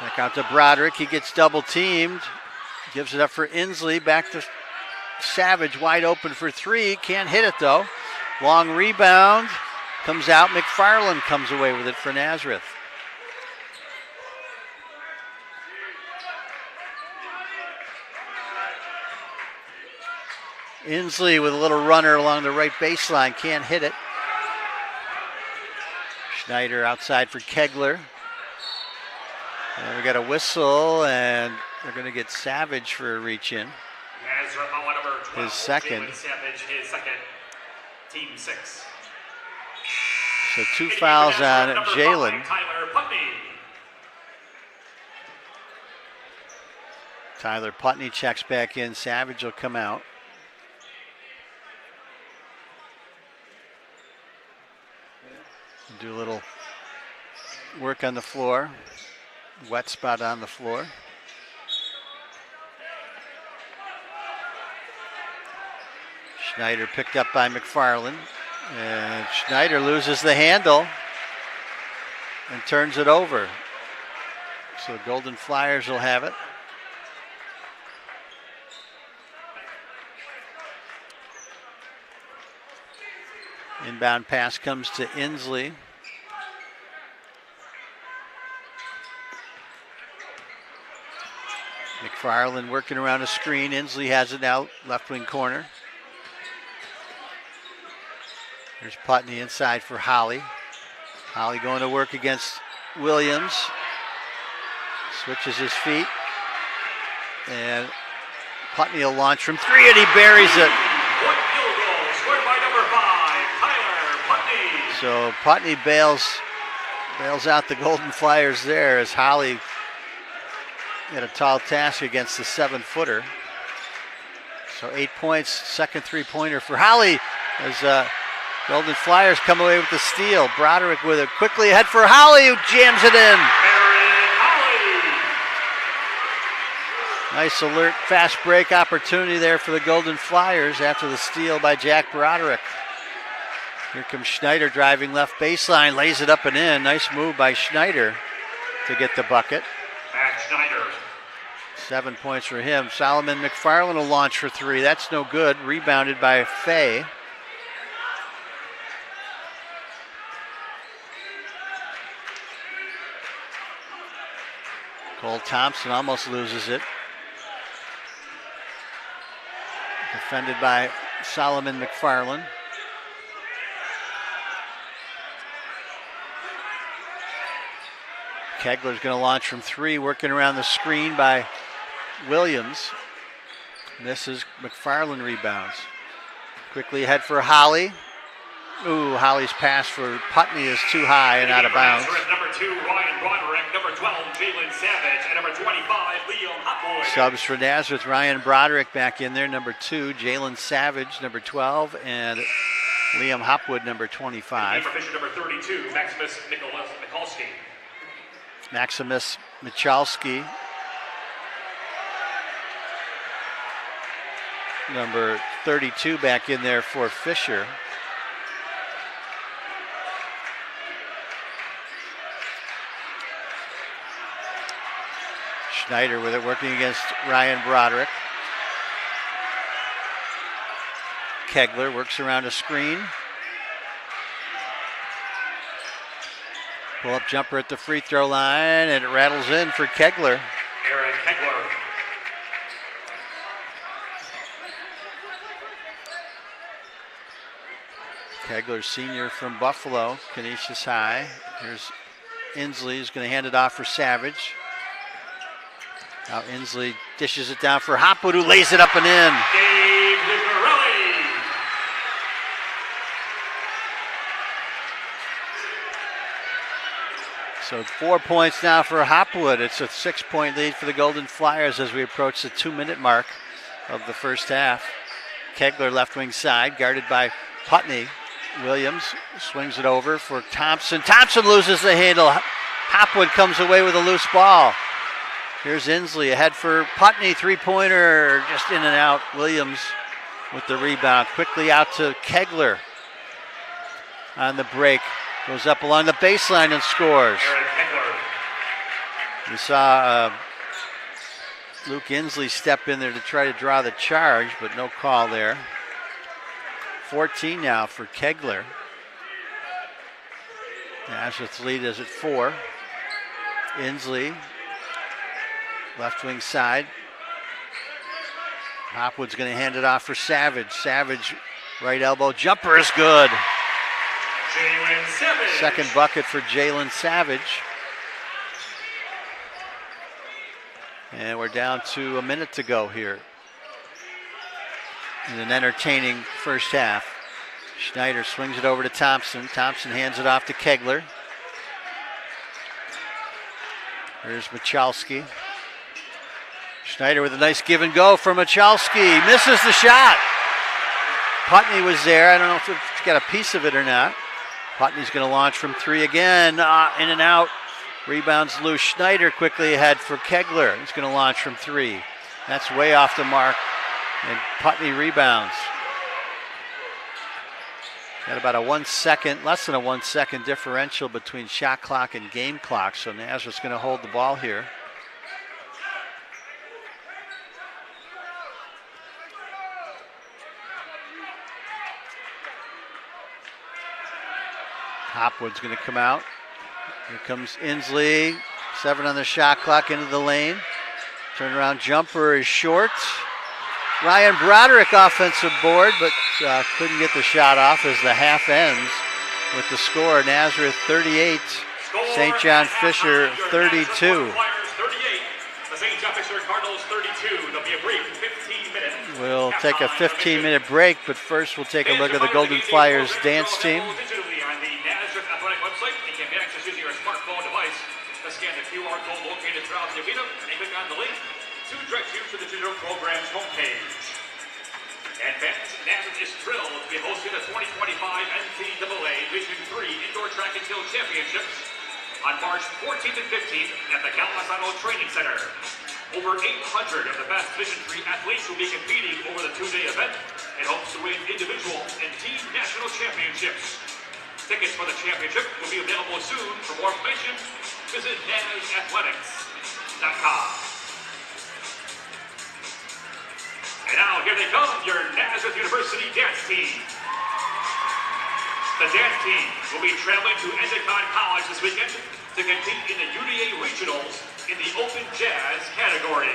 Back out to Broderick. He gets double teamed. Gives it up for Inslee. Back to Savage, wide open for 3. Can't hit it though. Long rebound. Comes out. McFarland comes away with it for Nazareth. Inslee with a little runner along the right baseline. Can't hit it. Schneider outside for Kegler. And we got a whistle, and they're going to get Savage for a reach in. His second. Team 6. So 2 fouls on Jalen. Tyler Putney checks back in. Savage will come out. Do a little work on the floor. Wet spot on the floor. Schneider picked up by McFarland. And Schneider loses the handle and turns it over. So the Golden Flyers will have it. Inbound pass comes to Inslee. McFarland working around a screen. Inslee has it now, left wing corner. There's Putney inside for Holly. Holly going to work against Williams. Switches his feet. And Putney will launch from 3 and he buries it. One field goal scored by number 5, Tyler Putney. So Putney bails out the Golden Flyers there as Holly had a tall task against the 7-footer. So 8 points, second 3-pointer for Holly as Golden Flyers come away with the steal. Broderick with it quickly ahead for Holly, who jams it in. Nice alert, fast break opportunity there for the Golden Flyers after the steal by Jack Broderick. Here comes Schneider driving left baseline, lays it up and in. Nice move by Schneider to get the bucket. Matt Schneider. 7 points for him. Solomon McFarland will launch for 3. That's no good. Rebounded by Fay. Cole Thompson almost loses it. Defended by Solomon McFarland. Kegler's going to launch from 3, working around the screen by Williams. Misses. McFarland rebounds. Quickly ahead for Holly. Ooh, Holly's pass for Putney is too high and out of bounds. Number 2, Ryan Broderick. Number 12, Jalen Savage. And number 25, Liam Hopwood. Subs for Nazareth. Ryan Broderick back in there. Number 2, Jalen Savage. Number 12. And Liam Hopwood, number 25. Number 32, Maximus Mikulski. Maximus Michalski. Number 32 back in there for Fisher. Schneider with it, working against Ryan Broderick. Kegler works around a screen. Pull-up jumper at the free throw line, and it rattles in for Kegler. Aaron Kegler. Kegler, senior from Buffalo, Canisius High. Here's Inslee, who's going to hand it off for Savage. Now Inslee dishes it down for Hopwood, who lays it up and in. Dave Lucarelli. So 4 points now for Hopwood. It's a 6-point lead for the Golden Flyers as we approach the 2-minute mark of the first half. Kegler left wing side, guarded by Putney. Williams swings it over for Thompson. Thompson loses the handle. Hopwood comes away with a loose ball. Here's Inslee ahead for Putney. 3-pointer, just in and out. Williams with the rebound. Quickly out to Kegler on the break. Goes up along the baseline and scores. We saw Luke Inslee step in there to try to draw the charge, but no call there. 14 now for Kegler. Nazareth's lead is at 4. Inslee, left wing side. Hopwood's going to hand it off for Savage. Savage, right elbow jumper is good. Second bucket for Jalen Savage. And we're down to a minute to go here in an entertaining first half. Schneider swings it over to Thompson. Thompson hands it off to Kegler. Here's Michalski. Schneider with a nice give and go for Michalski. Misses the shot. Putney was there. I don't know if he got a piece of it or not. Putney's going to launch from 3 again. In and out. Rebounds loose. Schneider quickly ahead for Kegler. He's going to launch from 3. That's way off the mark. And Putney rebounds. Got about a 1 second, less than a 1 second differential between shot clock and game clock. So Nazareth's going to hold the ball here. Hopwood's going to come out. Here comes Inslee. 7 on the shot clock into the lane. Turnaround jumper is short. Ryan Broderick offensive board, but couldn't get the shot off as the half ends with the score. Nazareth 38, St. John Fisher 32. We'll take a 15-minute break, but first we'll take a look at the Golden Flyers dance team. Scan the QR code located throughout the arena and click on the link to direct you to the digital program's homepage. And fans, Nazareth is thrilled to be hosting the 2025 NCAA Division III Indoor Track and Field Championships on March 14th and 15th at the Galveston Training Center. Over 800 of the best Division III athletes will be competing over the 2-day event and hopes to win individual and team national championships. Tickets for the championship will be available soon. For more information, visit NazAthletics.com. And now here they come, your Nazareth University dance team. The dance team will be traveling to Endicott College this weekend to compete in the UDA Regionals in the Open Jazz category.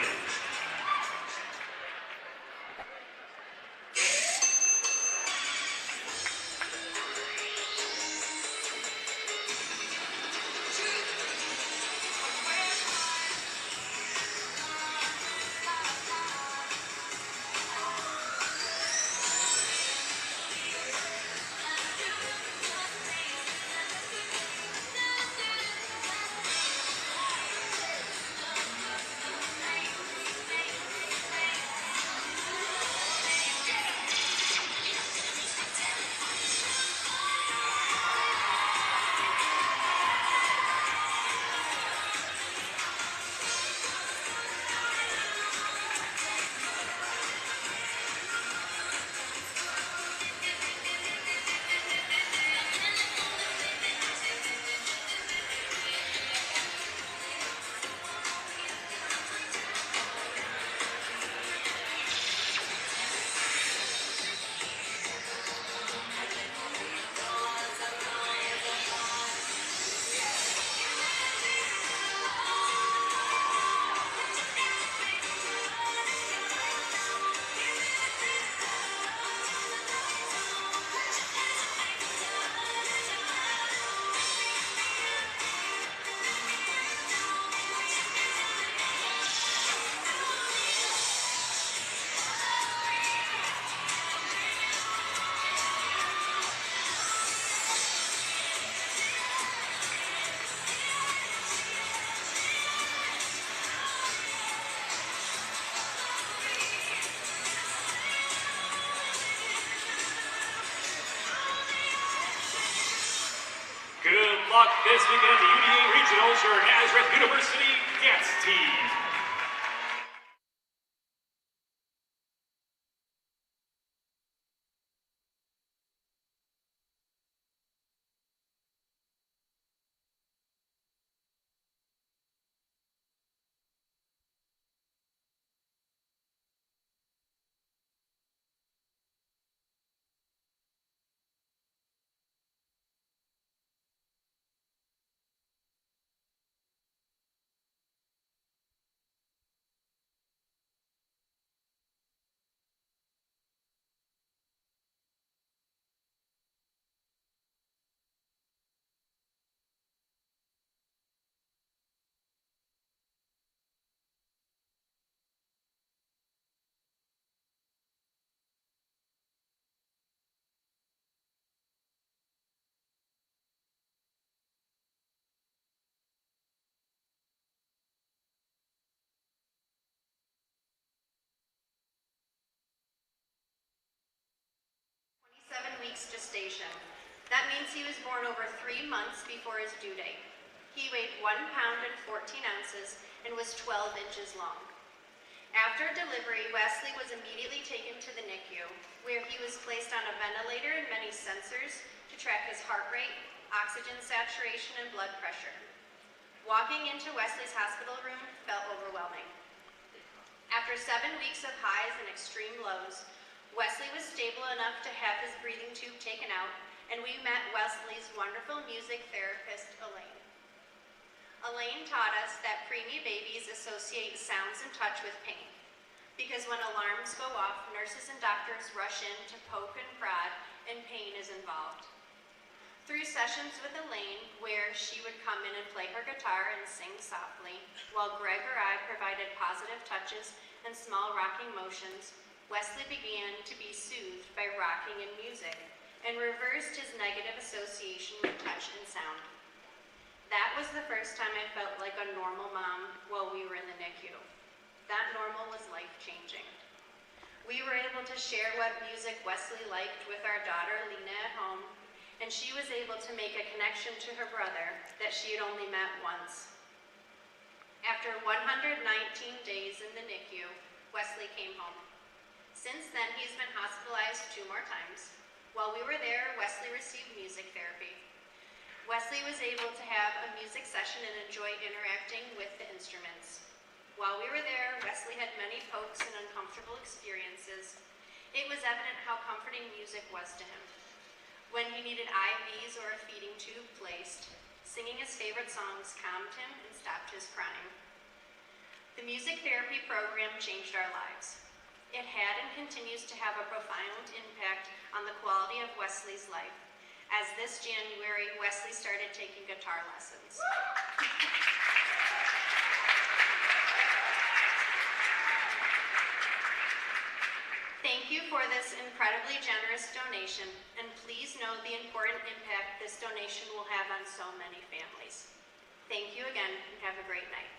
This weekend at the UDA Regionals, your Nazareth University dance team. Weeks gestation. That means he was born over 3 months before his due date. He weighed 1 pound and 14 ounces and was 12 inches long. After delivery, Wesley was immediately taken to the NICU, where he was placed on a ventilator and many sensors to track his heart rate, oxygen saturation, and blood pressure. Walking into Wesley's hospital room felt overwhelming. After 7 weeks of highs and extreme lows, Wesley was stable enough to have his breathing tube taken out, and we met Wesley's wonderful music therapist, Elaine. Elaine taught us that preemie babies associate sounds and touch with pain, because when alarms go off, nurses and doctors rush in to poke and prod, and pain is involved. Through sessions with Elaine, where she would come in and play her guitar and sing softly, while Greg or I provided positive touches and small rocking motions, Wesley began to be soothed by rocking and music and reversed his negative association with touch and sound. That was the first time I felt like a normal mom while we were in the NICU. That normal was life-changing. We were able to share what music Wesley liked with our daughter Lena at home, and she was able to make a connection to her brother that she had only met once. After 119 days in the NICU, Wesley came home. Since then, he's been hospitalized 2 more times. While we were there, Wesley received music therapy. Wesley was able to have a music session and enjoy interacting with the instruments. While we were there, Wesley had many pokes and uncomfortable experiences. It was evident how comforting music was to him. When he needed IVs or a feeding tube placed, singing his favorite songs calmed him and stopped his crying. The music therapy program changed our lives. It had and continues to have a profound impact on the quality of Wesley's life, as this January, Wesley started taking guitar lessons. Thank you for this incredibly generous donation, and please know the important impact this donation will have on so many families. Thank you again, and have a great night.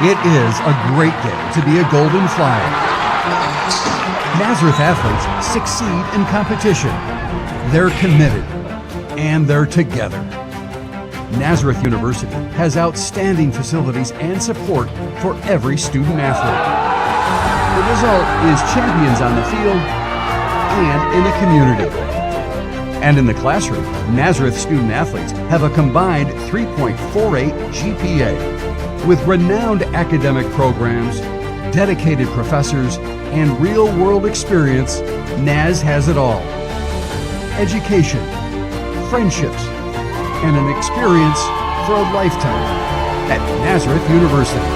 It is a great day to be a Golden Flyer. Nazareth athletes succeed in competition. They're committed, and they're together. Nazareth University has outstanding facilities and support for every student athlete. The result is champions on the field and in the community. And in the classroom, Nazareth student athletes have a combined 3.48 GPA. With renowned academic programs, dedicated professors, and real-world experience, Naz has it all. Education, friendships, and an experience for a lifetime at Nazareth University.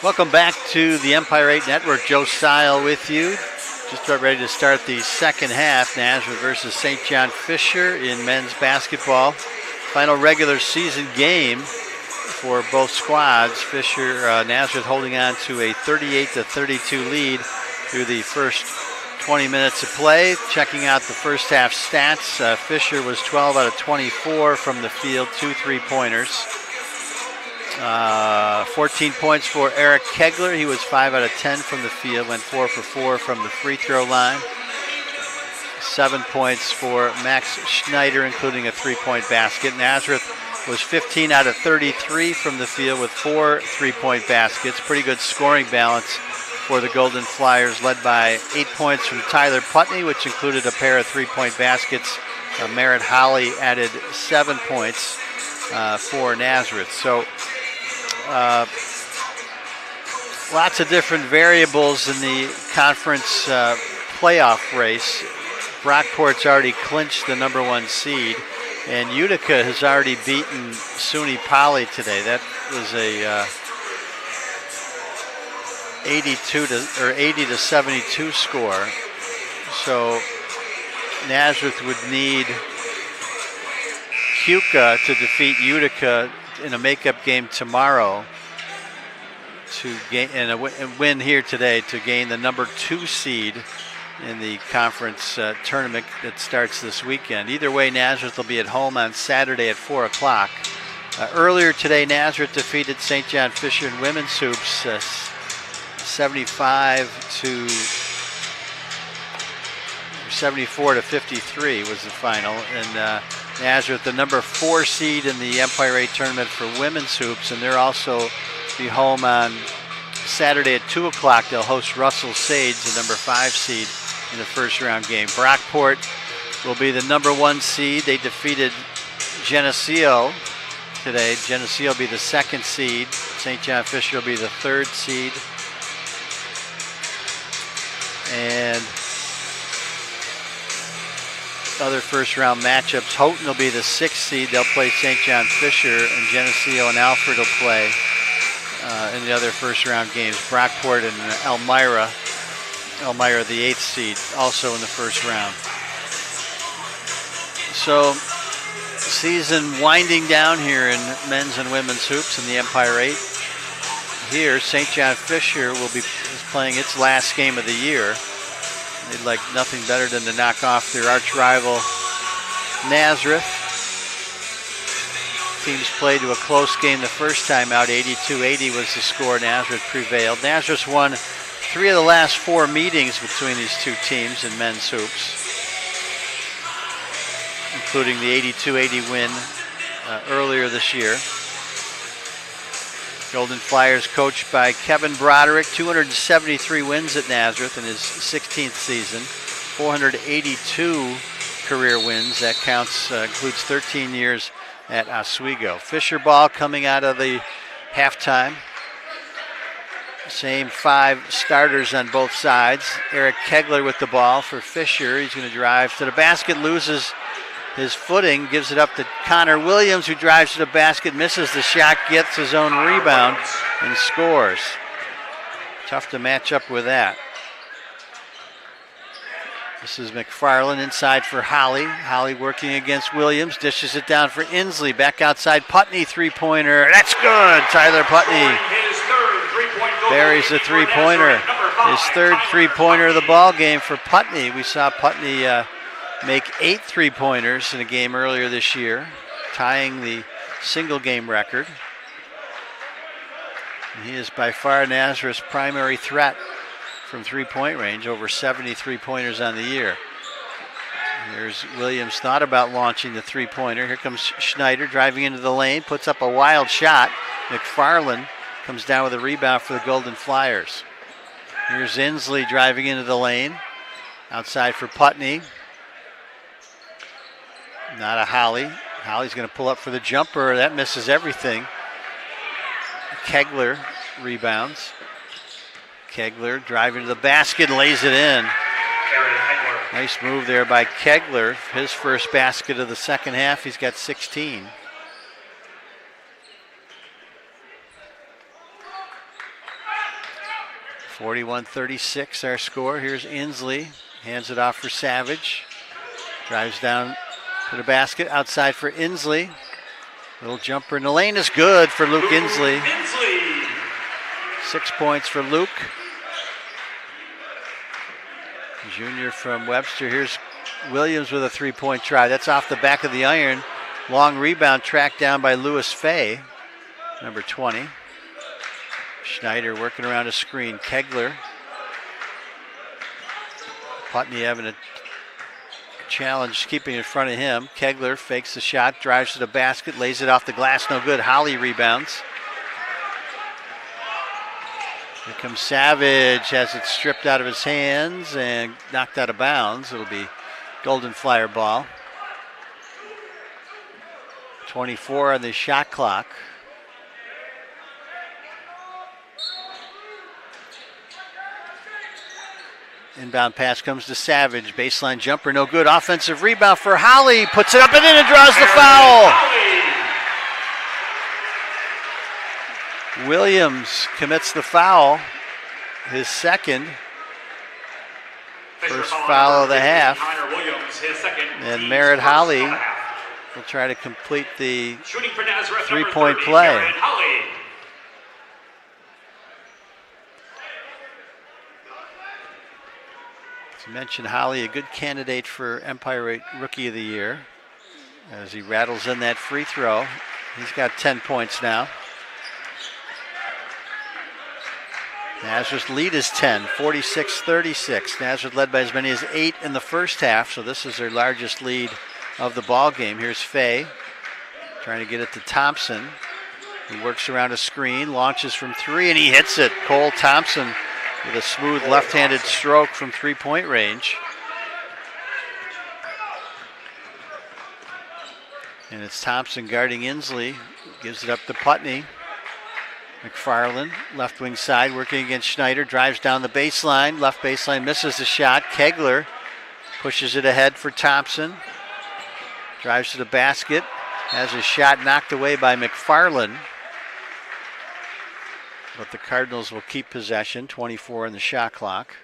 Welcome back to the Empire 8 Network. Joe Stile with you. Just about ready to start the second half. Nazareth versus St. John Fisher in men's basketball. Final regular season game for both squads. Nazareth holding on to a 38-32 lead through the first 20 minutes of play. Checking out the first half stats, Fisher was 12 out of 24 from the field, 2 3-pointers. 14 points for Eric Kegler. He was 5 out of 10 from the field, went 4 for 4 from the free throw line. 7 points for Max Schneider, including a 3-point basket. Nazareth was 15 out of 33 from the field with 4 3-point baskets. Pretty good scoring balance for the Golden Flyers, led by 8 points from Tyler Putney, which included a pair of 3-point baskets. Merritt Holly added 7 points for Nazareth. So lots of different variables in the conference playoff race. Brockport's already clinched the number 1 seed, and Utica has already beaten SUNY Poly today. That was a 80 to 72 score. So Nazareth would need Cuca to defeat Utica in a makeup game tomorrow to gain and win here today to gain the number 2 seed in the conference tournament that starts this weekend. Either way, Nazareth will be at home on Saturday at 4 o'clock. Earlier today, Nazareth defeated St. John Fisher in women's hoops 74 to 53 was the final. And Nazareth, the number 4 seed in the Empire 8 tournament for women's hoops, and they're also be home on Saturday at 2 o'clock. They'll host Russell Sage, the number 5 seed in the first round game. Brockport will be the number 1 seed. They defeated Geneseo today. Geneseo will be the 2nd seed. St. John Fisher will be the 3rd seed. And other first round matchups, Houghton will be the 6th seed. They'll play St. John Fisher, and Geneseo and Alfred will play in the other first round games. Brockport and Elmira Elmira, the 8th seed, also in the first round. So, season winding down here in men's and women's hoops in the Empire 8. Here, St. John Fisher is playing its last game of the year. They'd like nothing better than to knock off their arch rival Nazareth. Teams played to a close game the first time out. 82-80 was the score. Nazareth prevailed. Nazareth won 3 of the last 4 meetings between these two teams in men's hoops, including the 82-80 win earlier this year. Golden Flyers coached by Kevin Broderick, 273 wins at Nazareth in his 16th season, 482 career wins. That includes 13 years at Oswego. Fisher ball coming out of the halftime. Same 5 starters on both sides. Eric Kegler with the ball for Fisher. He's going to drive to the basket, loses his footing, gives it up to Connor Williams, who drives to the basket, misses the shot, gets his own rebound, and scores. Tough to match up with that. This is McFarland inside for Holly. Holly working against Williams, dishes it down for Inslee. Back outside, Putney three-pointer. That's good. Tyler Putney buries the three-pointer. His third three-pointer of the ball game for Putney. We saw Putney make 8 three-pointers in a game earlier this year, tying the single-game record. And he is by far Nazareth's primary threat from three-point range, over 70 three-pointers on the year. Here's Williams, thought about launching the three-pointer. Here comes Schneider driving into the lane, puts up a wild shot. McFarland comes down with a rebound for the Golden Flyers. Here's Inslee driving into the lane, outside for Putney. Not a Holly. Holly's going to pull up for the jumper. That misses everything. Kegler rebounds. Kegler driving to the basket, lays it in. Nice move there by Kegler. His first basket of the second half. He's got 16. (41-36) our score. Here's Inslee. Hands it off for Savage. Drives down to the basket, outside for Inslee. Little jumper in the lane is good for Luke Inslee. 6 points for Luke. Junior from Webster. Here's Williams with a three-point try. That's off the back of the iron. Long rebound tracked down by Lewis Fay, number 20. Schneider working around a screen. Kegler. Putney having a challenge keeping in front of him. Kegler fakes the shot, drives to the basket, lays it off the glass, no good. Holly rebounds. Here comes Savage, has it stripped out of his hands and knocked out of bounds. It'll be Golden Flyer ball. 24 on the shot clock. Inbound pass comes to Savage. Baseline jumper, no good. Offensive rebound for Holly. Puts it up and in and draws the foul. Williams commits the foul. His second. First foul of the half. And Merritt Holly will try to complete the three-point play. As mentioned, Holly, a good candidate for Empire 8 Rookie of the Year as he rattles in that free throw. He's got 10 points now. Nazareth's lead is 10, 46-36. Nazareth led by as many as 8 in the first half, so this is their largest lead of the ball game. Here's Fay trying to get it to Thompson. He works around a screen, launches from 3, and he hits it. Cole Thompson with a smooth left-handed stroke from three-point range. And it's Thompson guarding Inslee. Gives it up to Putney. McFarland, left wing side, working against Schneider. Drives down the baseline. Left baseline, misses the shot. Kegler pushes it ahead for Thompson. Drives to the basket. Has his shot knocked away by McFarland. But the Cardinals will keep possession, 24 on the shot clock.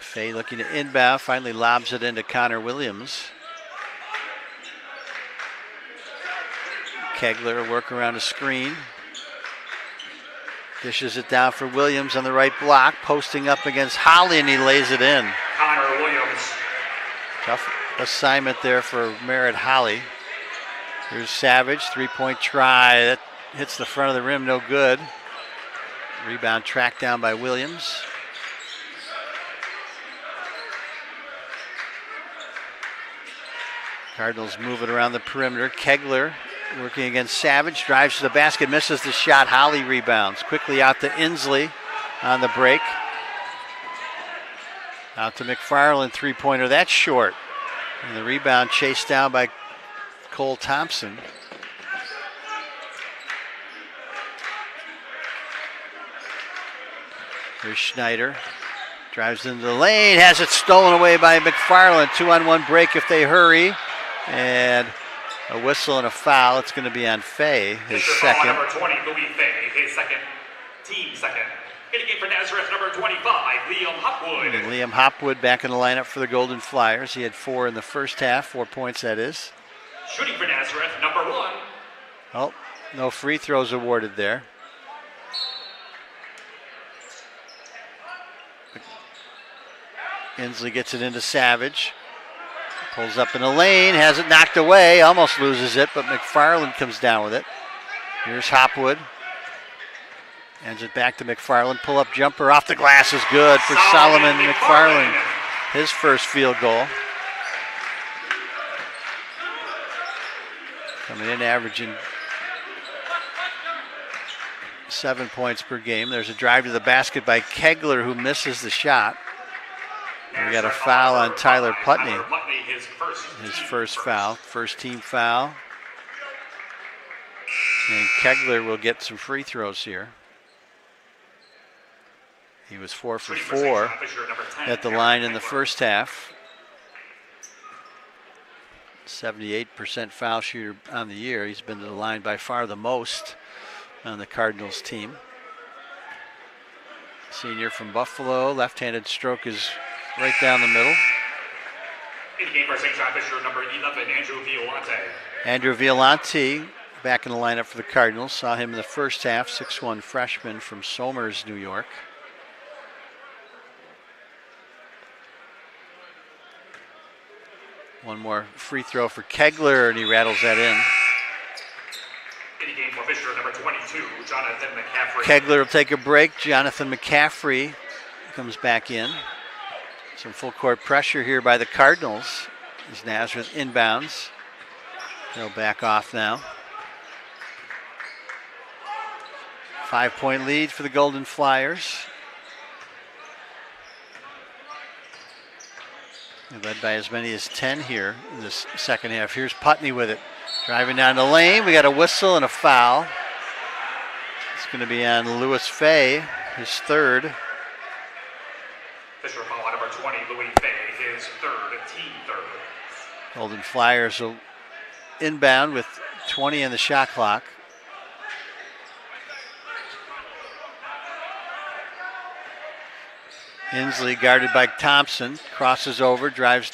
Fay looking to inbound, finally lobs it into Connor Williams. Kegler work around a screen. Dishes it down for Williams on the right block, posting up against Holly, and he lays it in. Connor Williams. Tough assignment there for Merritt Holly. Here's Savage, three-point try. That hits the front of the rim, no good. Rebound tracked down by Williams. Cardinals moving around the perimeter. Kegler working against Savage, drives to the basket, misses the shot. Holly rebounds. Quickly out to Inslee on the break. Out to McFarland, three-pointer. That's short. And the rebound chased down by Cole Thompson. Here's Schneider. Drives into the lane, has it stolen away by McFarland. 2-on-1 break if they hurry. And a whistle and a foul. It's going to be on Fay, his second. Number 20, Louis Fay, his second, team second. In the game for Nazareth, number 25, Liam Hopwood. And Liam Hopwood back in the lineup for the Golden Flyers. He had 4 in the first half, 4 points that is. Shooting for Nazareth, number 1. Oh, no free throws awarded there. Inslee gets it into Savage. Pulls up in the lane, has it knocked away, almost loses it, but McFarland comes down with it. Here's Hopwood. Hands it back to McFarland. Pull-up jumper off the glass is good for Solomon McFarland. His first field goal. Coming in averaging 7 points per game. There's a drive to the basket by Kegler, who misses the shot. And we got a foul on Tyler Putney. His first foul, first team foul. And Kegler will get some free throws here. He was 4 for 4 at the line in the first half. 78% foul shooter on the year. He's been to the line by far the most on the Cardinals team. Senior from Buffalo, left-handed stroke is right down the middle. In the game for St. John Fisher, number 11, Andrew Violante. Andrew Violante back in the lineup for the Cardinals. Saw him in the first half, 6'1" freshman from Somers, New York. One more free throw for Kegler, and he rattles that in. In the game for Fisher, number 22, Jonathan McCaffrey. Kegler will take a break. Jonathan McCaffrey comes back in. Some full court pressure here by the Cardinals as Nazareth inbounds. They'll back off now. 5-point lead for the Golden Flyers. They're led by as many as 10 here in this second half. Here's Putney with it. Driving down the lane. We got a whistle and a foul. It's going to be on Louis Fay, his third. Fisher foul on number 20, Louis Fay, his third, team third. Golden Flyers will inbound with 20 on the shot clock. Inslee guarded by Thompson, crosses over, drives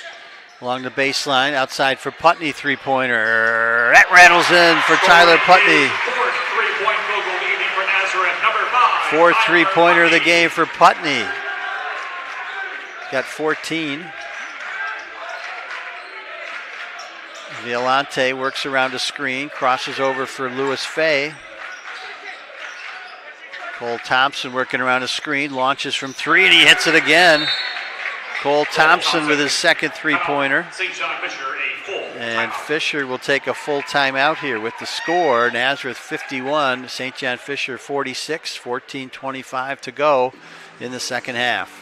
along the baseline, outside for Putney, three-pointer. That rattles in for Tyler Putney. Fourth three-pointer of the game for Putney. Got 14. Violante works around a screen, crosses over for Louis Fay. Cole Thompson working around a screen, launches from 3, and he hits it again. Cole Thompson with his second three-pointer. And Fisher will take a full timeout here with the score. Nazareth 51, St. John Fisher 46, 14:25 to go in the second half.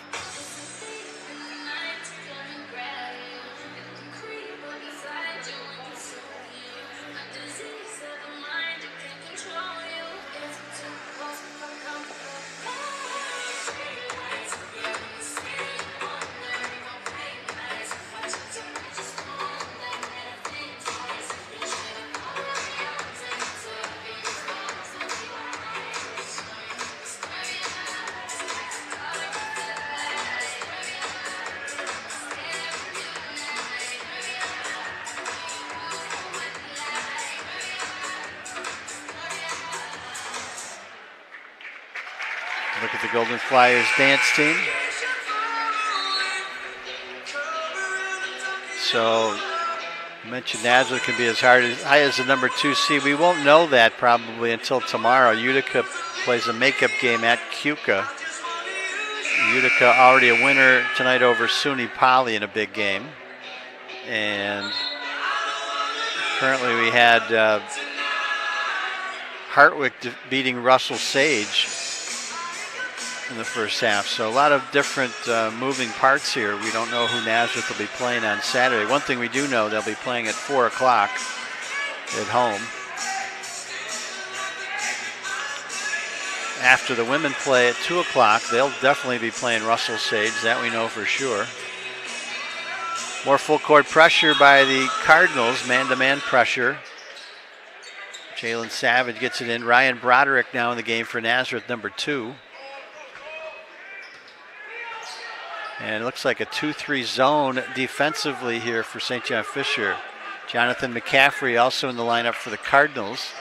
Golden Flyers dance team. So, you mentioned Nazareth can be as high as the number 2 seed. We won't know that probably until tomorrow. Utica plays a makeup game at Cuca. Utica already a winner tonight over SUNY Poly in a big game. And currently we had Hartwick beating Russell Sage in the first half. So a lot of different moving parts here. We don't know who Nazareth will be playing on Saturday. One thing we do know, they'll be playing at 4 o'clock at home. After the women play at 2 o'clock, they'll definitely be playing Russell Sage. That we know for sure. More full court pressure by the Cardinals, man-to-man pressure. Jalen Savage gets it in. Ryan Broderick now in the game for Nazareth, number 2. And it looks like a 2-3 zone defensively here for St. John Fisher. Jonathan McCaffrey also in the lineup for the Cardinals,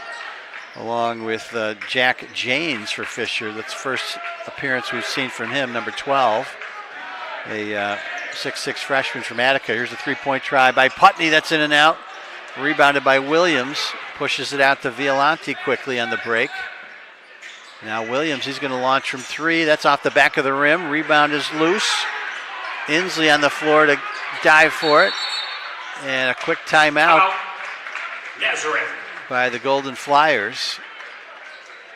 along with Jack Janes for Fisher. That's the first appearance we've seen from him, number 12. A 6'6 freshman from Attica. Here's a three-point try by Putney. That's in and out. Rebounded by Williams. Pushes it out to Violante quickly on the break. Now Williams, he's going to launch from 3. That's off the back of the rim. Rebound is loose. Inslee on the floor to dive for it. And a quick timeout Nazareth by the Golden Flyers.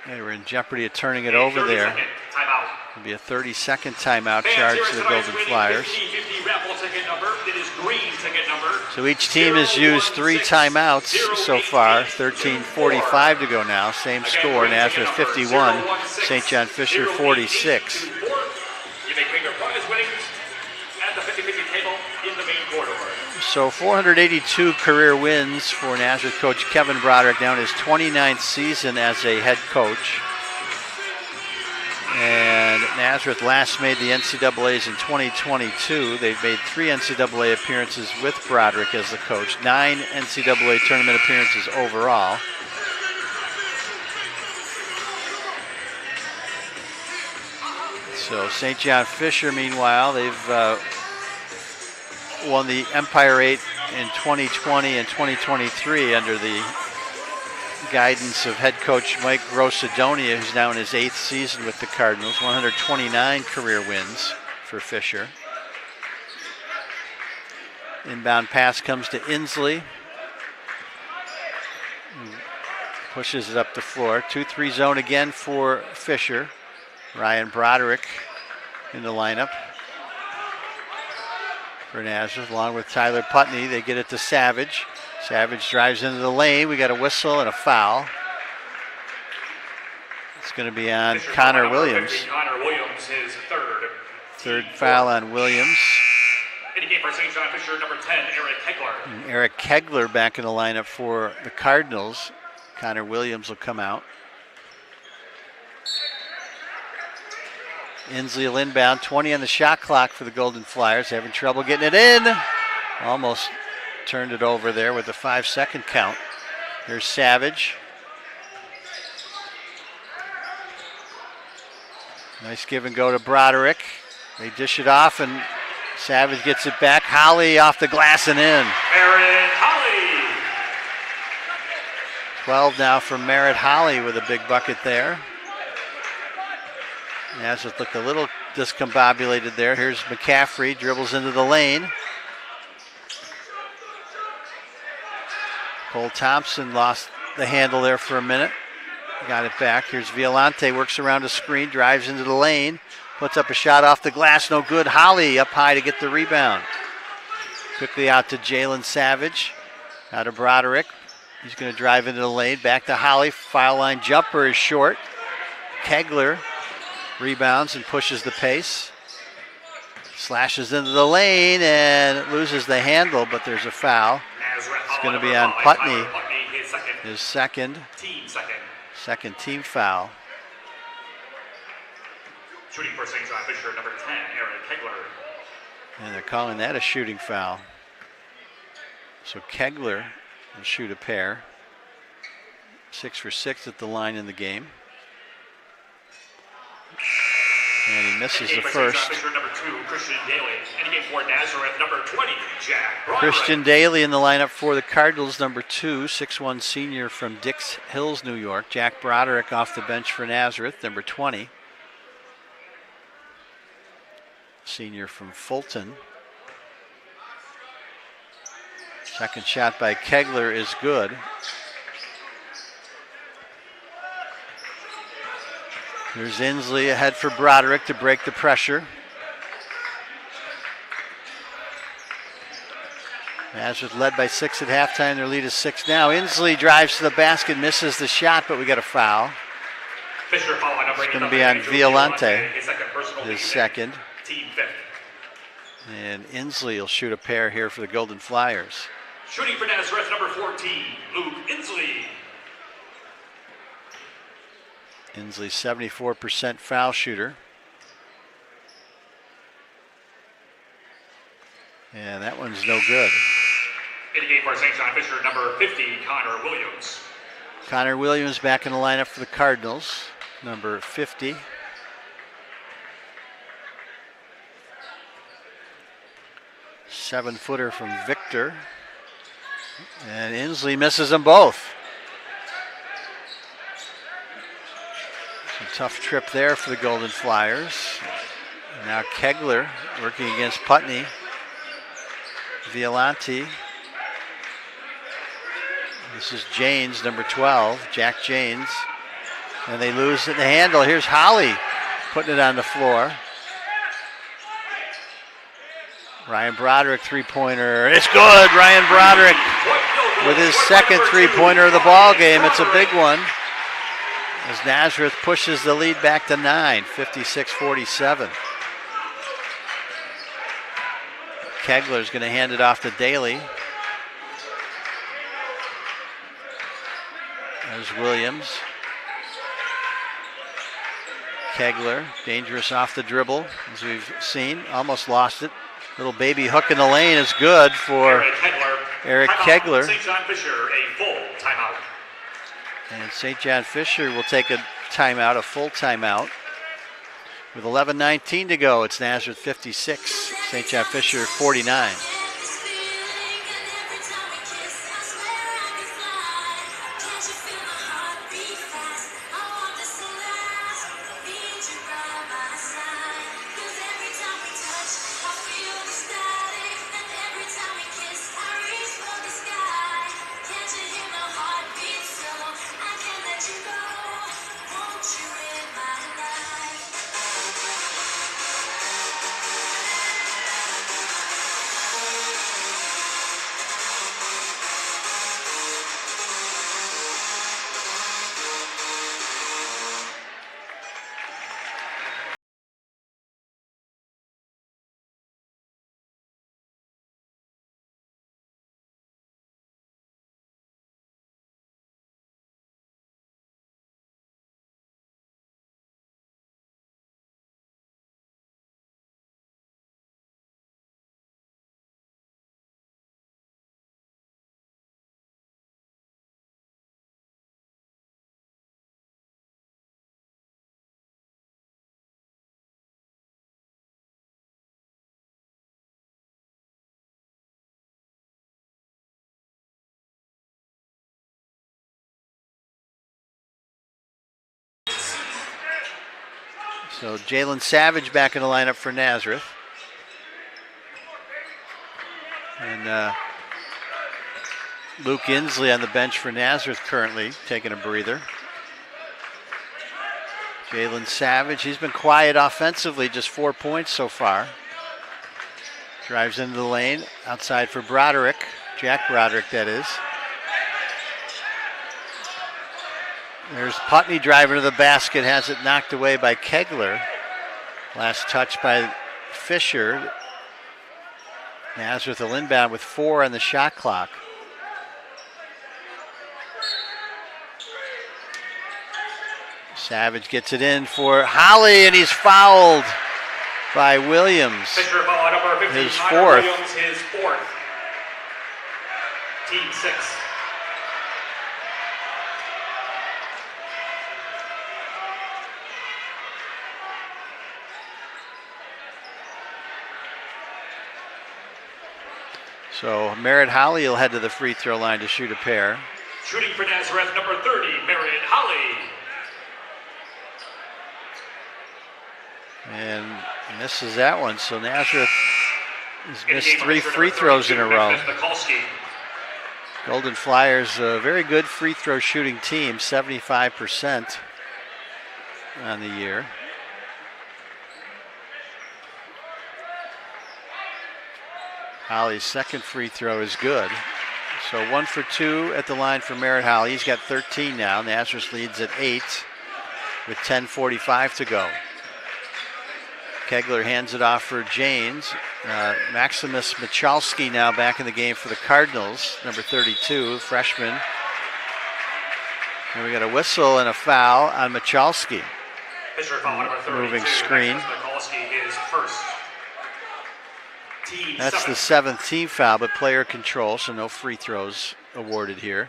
They were in jeopardy of turning it over there. Timeout. It'll be a 30-second timeout charge to the Golden Flyers. 50 raffle ticket number. It is green ticket number. So each team has used 3 timeouts so far. 13:45 to go now. Same score. Nazareth 51, St. John Fisher 46. You may bring your prize winnings at the 50-50 table in the main corridor. So 482 career wins for Nazareth coach Kevin Broderick, now in his 29th season as a head coach. And Nazareth last made the NCAAs in 2022. They've made 3 NCAA appearances with Broderick as the coach, 9 NCAA tournament appearances overall. So St. John Fisher, meanwhile, they've won the Empire 8 in 2020 and 2023 under the guidance of head coach Mike Grossadonia, who's now in his 8th season with the Cardinals. 129 career wins for Fisher. Inbound pass comes to Inslee. Pushes it up the floor. 2-3 zone again for Fisher. Ryan Broderick in the lineup for Nazareth, along with Tyler Putney. They get it to Savage. Savage drives into the lane. We got a whistle and a foul. It's going to be on Connor Williams. Connor Williams, his Third foul on Williams. In the game for St. John Fisher, number 10, Eric Kegler. And Eric Kegler back in the lineup for the Cardinals. Connor Williams will come out. Inslee will inbound. 20 on the shot clock for the Golden Flyers. Having trouble getting it in. Almost turned it over there with a 5-second count. Here's Savage. Nice give and go to Broderick. They dish it off and Savage gets it back. Holly off the glass and in. Merritt Holly. 12 now for Merritt Holly with a big bucket there. Nazareth looked a little discombobulated there. Here's McCaffrey, dribbles into the lane. Cole Thompson lost the handle there for a minute. Got it back. Here's Violante, works around a screen, drives into the lane, puts up a shot off the glass, no good. Holly up high to get the rebound. Quickly out to Jalen Savage. Out to Broderick. He's going to drive into the lane. Back to Holly. Foul line jumper is short. Kegler rebounds and pushes the pace. Slashes into the lane and loses the handle, but there's a foul. It's going to be on Putney, his second team foul. Shooting for St. John Fisher, number 10, Eric Kegler. And they're calling that a shooting foul. So Kegler will shoot a pair. 6 for 6 at the line in the game. And he misses the Indicated by first. St. John Fisher, number 2, Christian Daly. Indicated for Nazareth, number 20, Jack Broderick. Christian Daly in the lineup for the Cardinals, number 2, 6'1" senior from Dix Hills, New York. Jack Broderick off the bench for Nazareth, number 20. Senior from Fulton. Second shot by Kegler is good. Here's Inslee ahead for Broderick to break the pressure. Nazareth led by 6 at halftime. Their lead is 6 now. Inslee drives to the basket, misses the shot, but we got a foul. Fisher following up. It's going to be on Violante, his second. Team 5th. And Inslee will shoot a pair here for the Golden Flyers. Shooting for Nazareth, number 14, Luke Inslee. Inslee, 74% foul shooter. And that one's no good. Indicated for St. John Fisher, number 50, Connor Williams. Connor Williams back in the lineup for the Cardinals, number 50. Seven-footer from Victor. And Inslee misses them both. Some tough trip there for the Golden Flyers. And now Kegler working against Putney. Violante. This is Janes, number 12, Jack Janes. And they lose at the handle. Here's Holly putting it on the floor. Ryan Broderick three-pointer. It's good. Ryan Broderick with his second three-pointer of the ball game. It's a big one as Nazareth pushes the lead back to 9, 56-47. Kegler's going to hand it off to Daly. There's Williams. Kegler, dangerous off the dribble, as we've seen. Almost lost it. Little baby hook in the lane is good for Eric Kegler. St. John Fisher, a full timeout. And St. John Fisher will take a timeout, a full timeout. With 11:19 to go, it's Nazareth 56, St. John Fisher 49. So Jalen Savage back in the lineup for Nazareth. And Luke Inslee on the bench for Nazareth currently, taking a breather. Jalen Savage, he's been quiet offensively, just 4 points so far. Drives into the lane, outside for Broderick. Jack Broderick, that is. There's Putney driving to the basket, has it knocked away by Kegler. Last touch by Fisher. Nazareth will inbound with 4 on the shot clock. Savage gets it in for Holly, and he's fouled by Williams. Fisher foul number 15, His Connor fourth. Williams, his fourth. Team 6. So Merritt Holly will head to the free throw line to shoot a pair. Shooting for Nazareth, number 30, Merritt Holly. And misses that one, so Nazareth has missed 3 free throws in a row. Golden Flyers, a very good free throw shooting team, 75% on the year. Holly's second free throw is good. So 1 for 2 at the line for Merritt Holly. He's got 13 now. Nazareth leads at 8 with 10:45 to go. Kegler hands it off for Janes. Maximus Michalski now back in the game for the Cardinals, number 32, freshman. And we got a whistle and a foul on Michalski. Moving screen. That's the 7th team foul, but player control, so no free throws awarded here.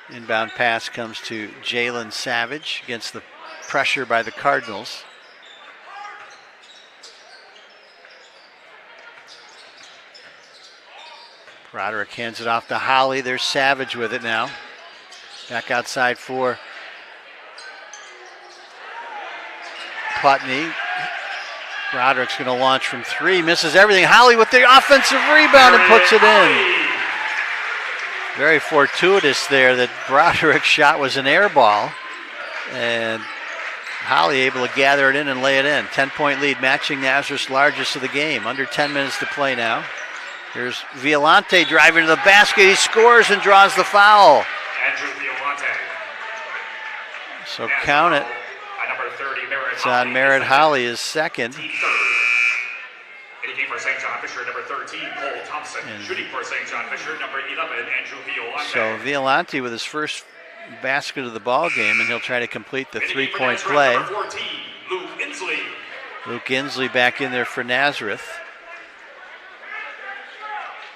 Inbound pass comes to Jalen Savage against the pressure by the Cardinals. Broderick hands it off to Holly. There's Savage with it now. Back outside for Putney. Broderick's going to launch from 3. Misses everything. Holly with the offensive rebound and puts it in. Very fortuitous there that Broderick's shot was an air ball. And Holly able to gather it in and lay it in. 10-point lead, matching Nazareth's largest of the game. Under 10 minutes to play now. Here's Violante driving to the basket. He scores and draws the foul. Andrew Violante. So count it. Number 30, it's on Merritt Holly, his second. Hitting for St. John Fisher, number 13, Cole Thompson. Shooting for St. John Fisher, number 11, Andrew Violante. So Violante with his first basket of the ball game, and he'll try to complete the 3-point play. Number 14, Luke Inslee. Luke Inslee back in there for Nazareth.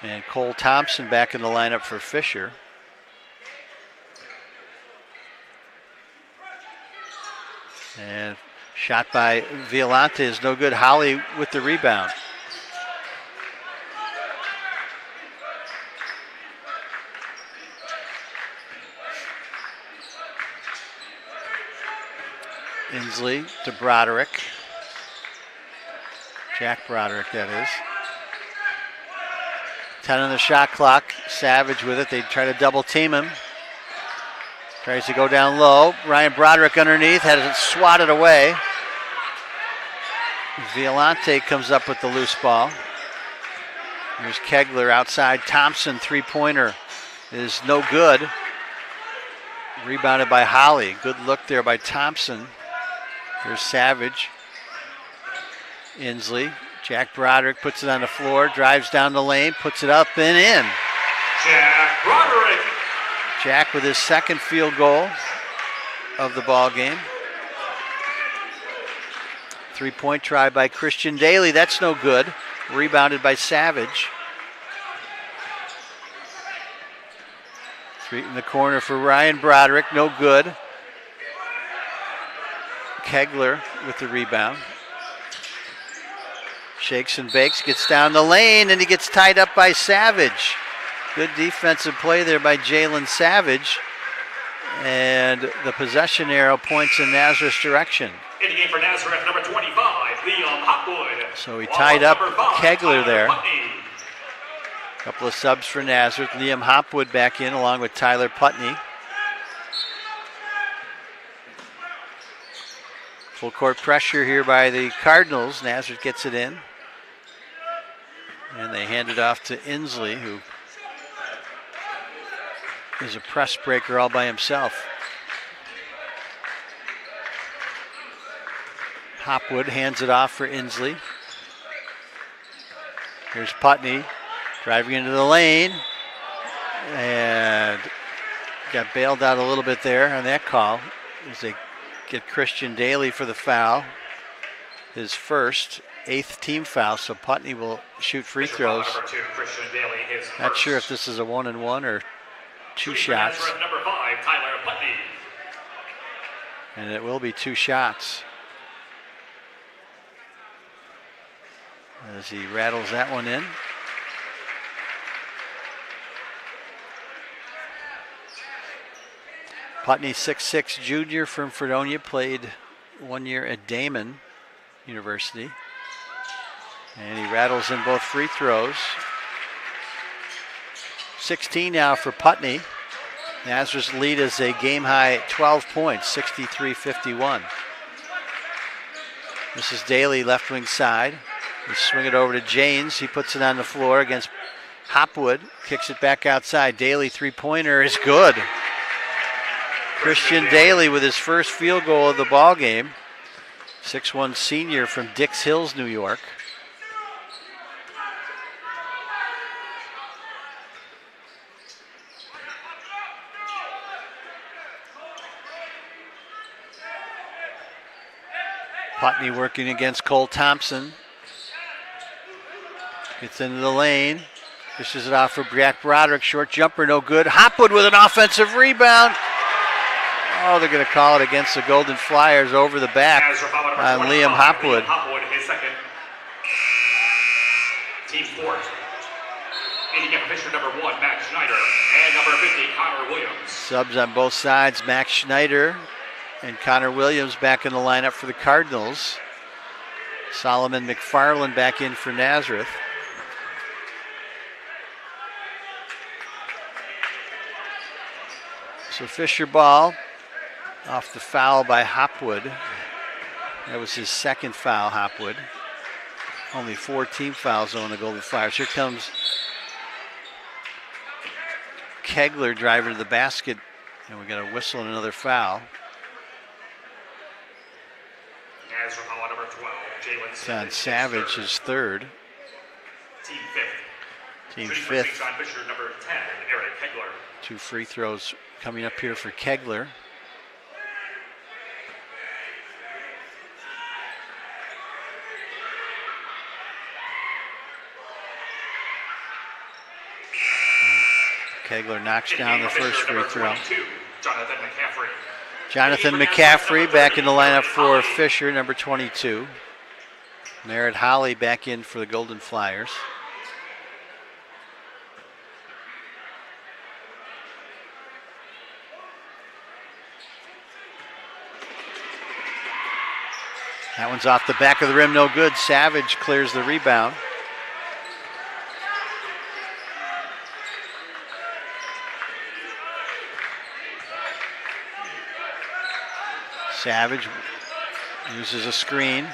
And Cole Thompson back in the lineup for Fisher. And shot by Violante is no good. Holly with the rebound. Inslee to Broderick. Jack Broderick, that is. 10 on the shot clock. Savage with it. They try to double team him. Tries to go down low. Ryan Broderick underneath. Has it swatted away. Violante comes up with the loose ball. There's Kegler outside. Thompson, 3-pointer is no good. Rebounded by Holly. Good look there by Thompson. There's Savage. Inslee. Jack Broderick puts it on the floor, drives down the lane, puts it up and in. Jack Broderick. Jack with his second field goal of the ball game. 3-point try by Christian Daly. That's no good. Rebounded by Savage. 3 in the corner for Ryan Broderick. No good. Kegler with the rebound. Shakes and bakes, gets down the lane, and he gets tied up by Savage. Good defensive play there by Jalen Savage. And the possession arrow points in Nazareth's direction. In the game for Nazareth, number 25, Liam Hopwood. So he tied up Kegler there. Putney. Couple of subs for Nazareth. Liam Hopwood back in along with Tyler Putney. Full court pressure here by the Cardinals. Nazareth gets it in. And they hand it off to Inslee, who is a press breaker all by himself. Hopwood hands it off for Inslee. Here's Putney driving into the lane. And got bailed out a little bit there on that call as they get Christian Daly for the foul. His first, 8th team foul, so Putney will shoot free throws. Not sure if this is a 1-and-1 or 2 shots. Number 5, Tyler Putney. And it will be 2 shots. As he rattles that one in. Putney, 6'6" junior from Fredonia, played 1 year at Damon University. And he rattles in both free throws. 16 now for Putney. Nazareth's lead is a game-high 12 points, 63-51. This is Daly, left wing side. They swing it over to Janes. He puts it on the floor against Hopwood. Kicks it back outside. Daly, three-pointer is good. Christian Daly with his first field goal of the ball game. 6'1" senior from Dix Hills, New York. Putney working against Cole Thompson. Gets into the lane. Fishes it off for Jack Broderick. Short jumper, no good. Hopwood with an offensive rebound. Oh, they're going to call it against the Golden Flyers over the back on Liam Hopwood. Hopwood, his second. Team fourth. Handicap official number 1, Max Schneider, and number 50, Connor Williams. Subs on both sides. Max Schneider and Connor Williams back in the lineup for the Cardinals. Solomon McFarland back in for Nazareth. So Fisher ball off the foul by Hopwood. That was his second foul, Hopwood. Only 4 team fouls on the Golden Flyers. Here comes Kegler driving to the basket, and we got a whistle and another foul. Nazareth foul number 12, Jalen It's on Savage, his third. Team fifth. Team Shooting for fifth. St. John Fisher, number 10, Eric Kegler. 2 free throws coming up here for Kegler. Kegler knocks down the first free throw. Jonathan McCaffrey. Jonathan McCaffrey back in the lineup for Fisher, number 22. Merritt Holly back in for the Golden Flyers. That one's off the back of the rim, no good. Savage clears the rebound. Savage uses a screen.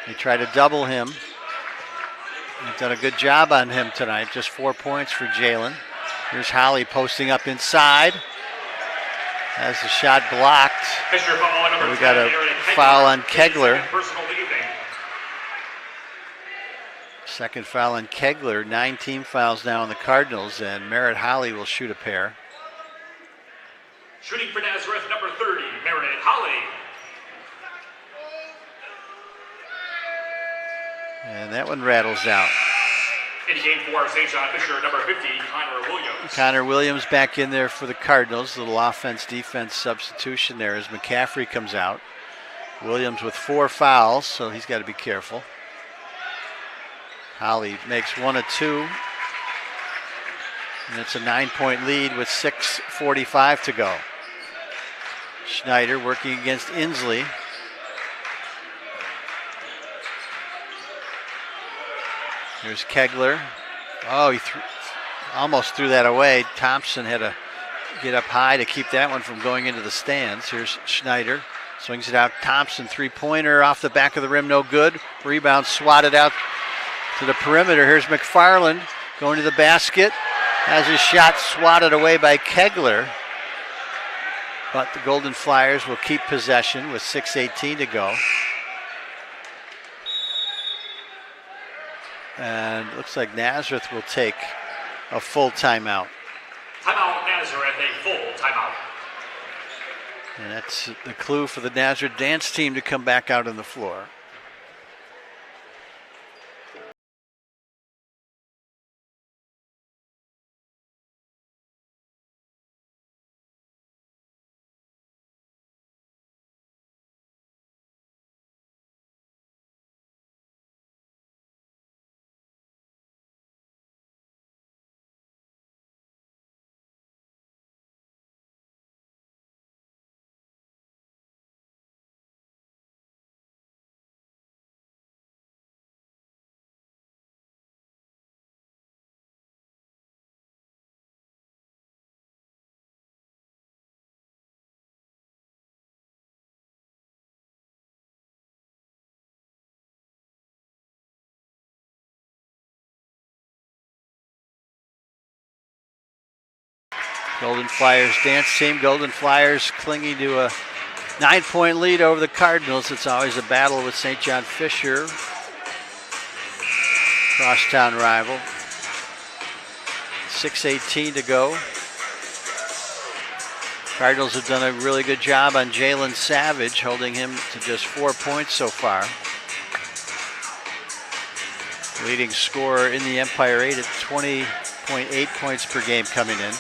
They try to double him. They've done a good job on him tonight. Just 4 points for Jalen. Here's Holly posting up inside. Has the shot blocked. We got a foul on Kegler. Second foul on Kegler. 9 team fouls now on the Cardinals, and Merritt Holly will shoot a pair. Shooting for Nazareth, number 30, Merritt Holly. And that one rattles out. In game for St. John Fisher, number 50, Connor Williams. Connor Williams back in there for the Cardinals. Little offense-defense substitution there as McCaffrey comes out. Williams with 4 fouls, so he's got to be careful. Holly makes 1 of 2. And it's a 9-point lead with 6:45 to go. Schneider working against Inslee. Here's Kegler. Oh, he almost threw that away. Thompson had to get up high to keep that one from going into the stands. Here's Schneider. Swings it out. Thompson, three-pointer off the back of the rim, no good. Rebound swatted out to the perimeter. Here's McFarland going to the basket. Has his shot swatted away by Kegler. But the Golden Flyers will keep possession with 6:18 to go. And it looks like Nazareth will take a full timeout. Timeout, Nazareth, a full timeout. And that's the clue for the Nazareth dance team to come back out on the floor. Golden Flyers dance team. Golden Flyers clinging to a 9-point lead over the Cardinals. It's always a battle with St. John Fisher. Crosstown rival. 6:18 to go. Cardinals have done a really good job on Jalen Savage, holding him to just 4 points so far. Leading scorer in the Empire 8 at 20.8 points per game coming in.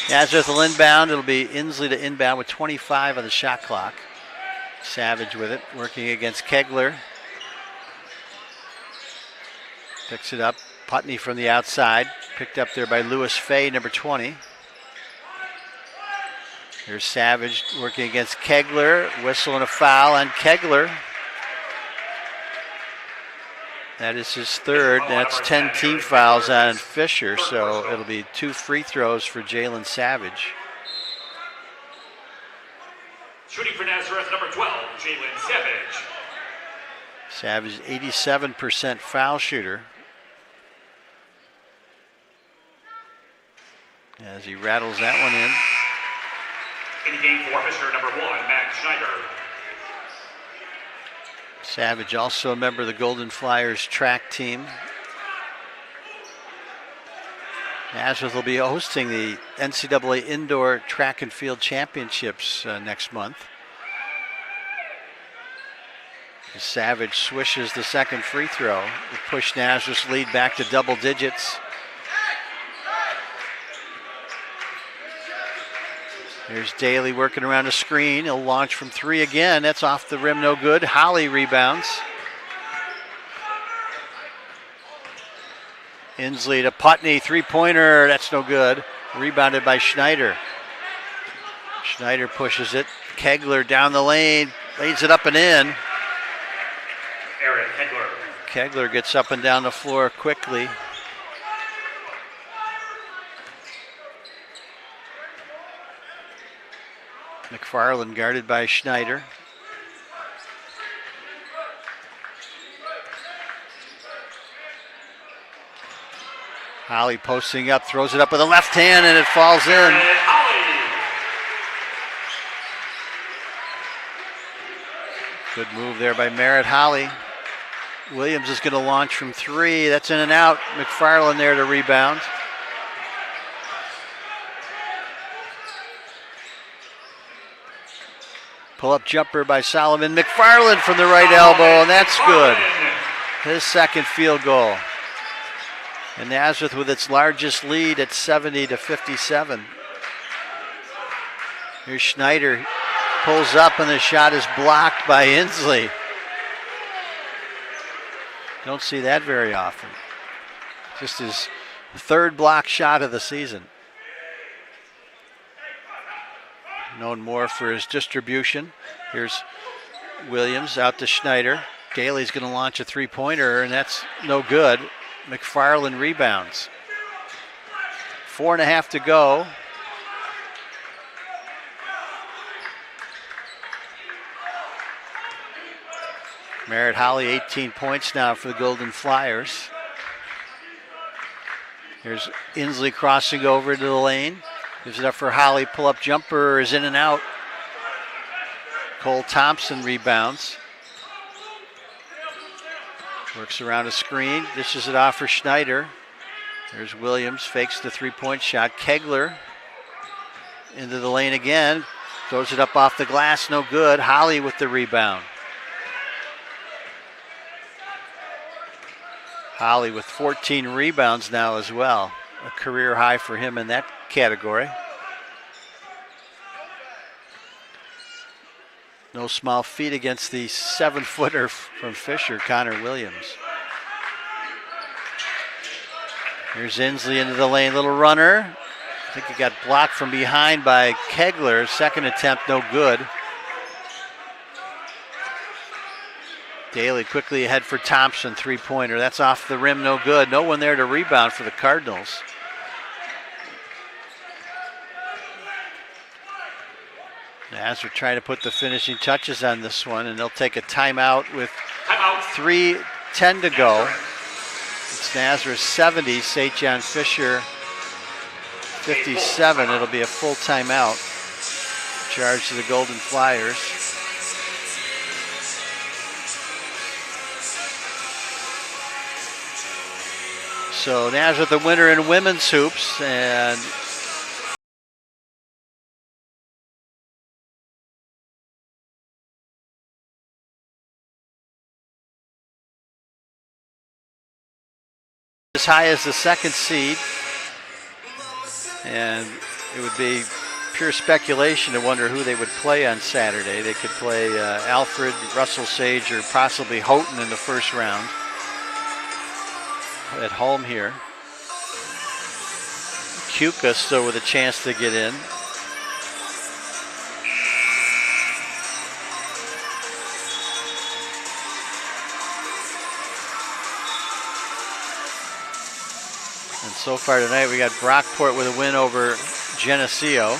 Nazareth will inbound. It'll be Inslee to inbound with 25 on the shot clock. Savage with it, working against Kegler. Picks it up. Putney from the outside. Picked up there by Lewis Fay, number 20. Here's Savage working against Kegler. Whistle and a foul on Kegler. That is his third. That's 10 team fouls on Fisher, so it'll be 2 free throws for Jalen Savage. Shooting for Nazareth, number 12, Jalen Savage. Savage, 87% foul shooter. As he rattles that one in. In the game for Fisher, number 1, Max Schneider. Savage, also a member of the Golden Flyers track team. Nazareth will be hosting the NCAA Indoor Track and Field Championships next month. Savage swishes the second free throw to push Nazareth's lead back to double digits. Here's Daly working around a screen. He'll launch from 3 again. That's off the rim, no good. Holly rebounds. Inslee to Putney, 3-pointer. That's no good. Rebounded by Schneider. Schneider pushes it. Kegler down the lane. Lays it up and in. Aaron Kegler. Kegler gets up and down the floor quickly. McFarland guarded by Schneider. Holly posting up, throws it up with a left hand, and it falls in. Good move there by Merritt Holly. Williams is going to launch from 3. That's in and out. McFarland there to rebound. Pull-up jumper by Solomon. McFarland from the right elbow, and that's good. His second field goal. And Nazareth with its largest lead at 70-57. Here's Schneider. Pulls up, and the shot is blocked by Inslee. Don't see that very often. Just his third block shot of the season. Known more for his distribution. Here's Williams out to Schneider. Daly's going to launch a 3-pointer, and that's no good. McFarland rebounds. 4.5 to go. Merritt Holly, 18 points now for the Golden Flyers. Here's Inslee crossing over into the lane. Gives it up for Holly. Pull-up jumper is in and out. Cole Thompson rebounds. Works around a screen. Dishes it off for Schneider. There's Williams. Fakes the 3-point shot. Kegler into the lane again. Throws it up off the glass. No good. Holly with the rebound. Holly with 14 rebounds now as well. A career high for him in that category. No small feat against the 7-footer from Fisher, Connor Williams. Here's Inslee into the lane, little runner. I think he got blocked from behind by Kegler. Second attempt, no good. Daly quickly ahead for Thompson, 3-pointer. That's off the rim, no good. No one there to rebound for the Cardinals. Nazareth trying to put the finishing touches on this one, and they'll take a timeout with 3:10 to go. It's Nazareth 70, St. John Fisher 57. It'll be a full timeout. Charge to the Golden Flyers. So Nazareth the winner in women's hoops, and as high as the second seed, and it would be pure speculation to wonder who they would play on Saturday. They could play Alfred, Russell Sage, or possibly Houghton in the first round at home here. Kuka still with a chance to get in. And so far tonight, we got Brockport with a win over Geneseo.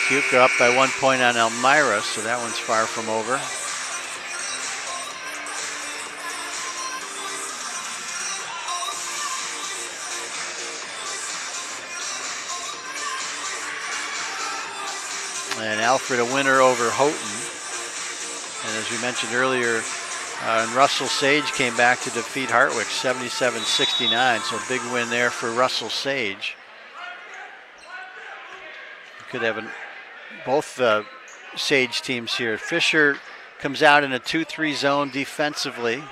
Kuka up by 1 point on Elmira, so that one's far from over. And Alfred a winner over Houghton. And as we mentioned earlier, and Russell Sage came back to defeat Hartwick 77-69, so big win there for Russell Sage. Could have both Sage teams here. Fisher comes out in a 2-3 zone defensively,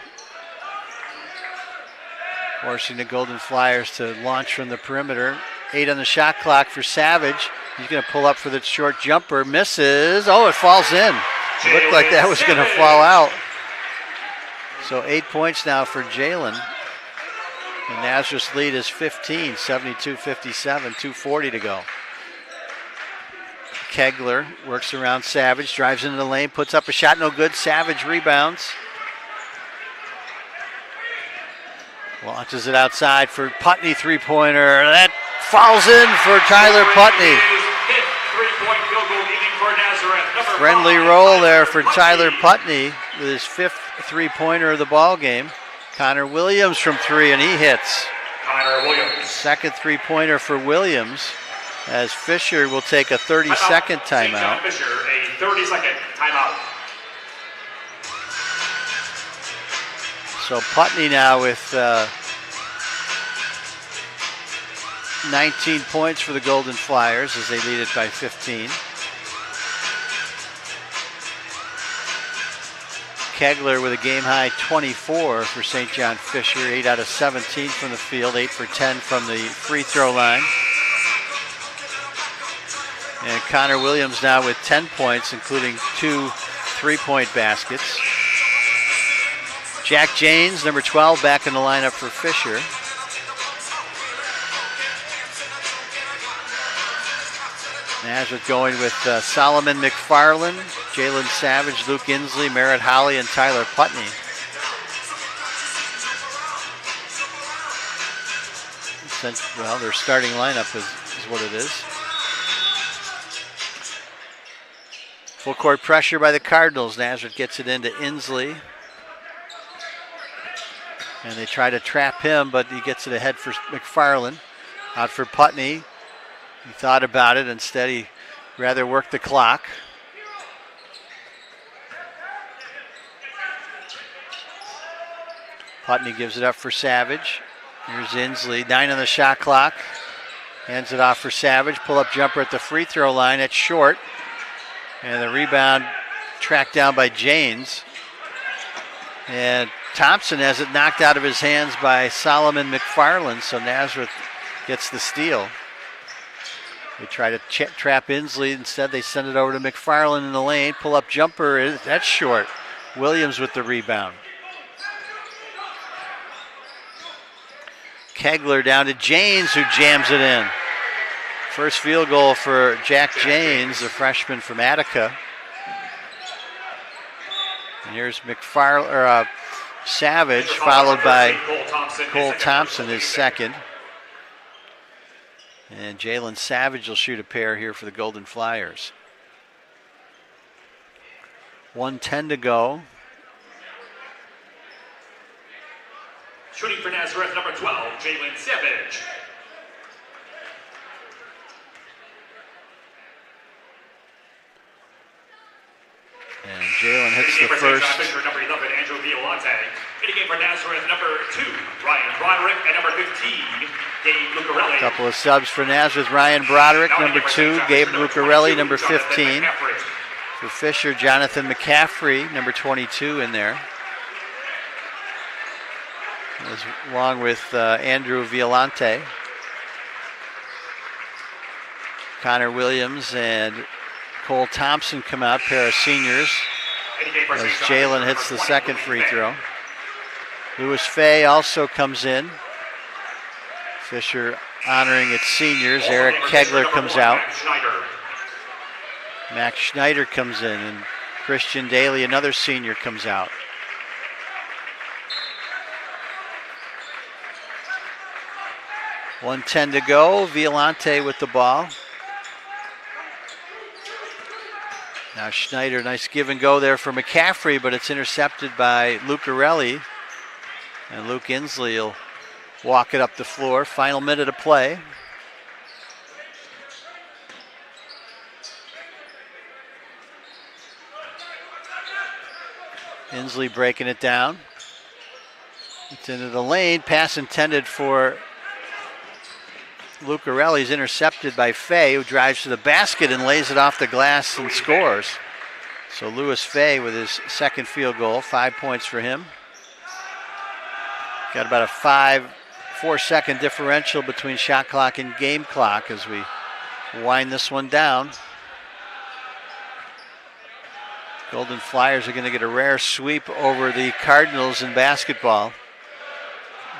forcing the Golden Flyers to launch from the perimeter. 8 on the shot clock for Savage. He's going to pull up for the short jumper. Misses. Oh, it falls in. It looked like that was going to fall out. So 8 points now for Jalen. And Nazareth's lead is 15, 72-57, 2:40 to go. Kegler works around Savage, drives into the lane, puts up a shot, no good. Savage rebounds. Launches it outside for Putney, three-pointer. That falls in for Tyler Putney. Friendly roll there for Tyler Putney with his 5th three-pointer of the ball game. Connor Williams from 3, and he hits. Connor Williams. Second three-pointer for Williams, as Fisher will take a 30-second timeout. Fisher, a 30-second timeout. So Putney now with 19 points for the Golden Flyers as they lead it by 15. Kegler with a game-high 24 for St. John Fisher, 8 out of 17 from the field, 8 for 10 from the free throw line. And Connor Williams now with 10 points, including 2 three-point baskets. Jack Janes, number 12, back in the lineup for Fisher. Nazareth going with Solomon McFarland, Jalen Savage, Luke Inslee, Merritt Holly, and Tyler Putney. Well, their starting lineup is what it is. Full court pressure by the Cardinals. Nazareth gets it into Inslee. And they try to trap him, but he gets it ahead for McFarland. Out for Putney. He thought about it. Instead, he rather worked the clock. Putney gives it up for Savage. Here's Inslee. 9 on the shot clock. Hands it off for Savage. Pull-up jumper at the free throw line. It's short. And the rebound tracked down by Janes. And Thompson has it knocked out of his hands by Solomon McFarland, so Nazareth gets the steal. They try to trap Inslee. Instead, they send it over to McFarland in the lane. Pull-up jumper, that's short. Williams with the rebound. Kegler down to Janes, who jams it in. First field goal for Jack Janes, a freshman from Attica. And here's Savage, followed by Cole Thompson, his second. And Jalen Savage will shoot a pair here for the Golden Flyers. 1:10 to go. Shooting for Nazareth, number 12, Jalen Savage. Jalen hits the For first. Fisher, number 11, Andrew Violante. In the game for Nazareth, number 2, Ryan Broderick, and number 15, Gabe Lucarelli. Couple of subs for Nazareth. Ryan Broderick, number 2. Gabe Lucarelli, number 15. For Fisher, Jonathan McCaffrey, number 22 in there. Along with Andrew Violante. Connor Williams and Cole Thompson come out, pair of seniors, as Jalen hits the second free throw. Lewis Fay also comes in. Fisher honoring its seniors. Eric Kegler comes out. Max Schneider comes in, and Christian Daly, another senior, comes out. .110 to go. Violante with the ball. Now Schneider, nice give and go there for McCaffrey, but it's intercepted by Lucarelli. And Luke Inslee will walk it up the floor. Final minute of play. Inslee breaking it down. It's into the lane. Pass intended for Lucarelli's intercepted by Fay, who drives to the basket and lays it off the glass and scores. So Lewis Fay with his second field goal, 5 points for him. Got about a 4-second differential between shot clock and game clock as we wind this one down. Golden Flyers are going to get a rare sweep over the Cardinals in basketball.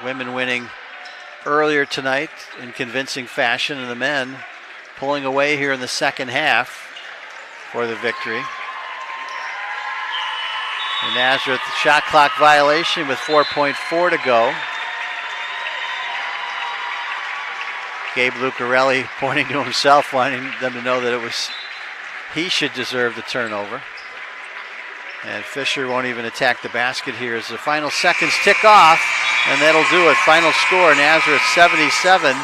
Women winning earlier tonight in convincing fashion, and the men pulling away here in the second half for the victory. And Nazareth shot clock violation with 4.4 to go. Gabe Lucarelli pointing to himself, wanting them to know that he should deserve the turnover. And Fisher won't even attack the basket here as the final seconds tick off, and that'll do it. Final score, Nazareth 77,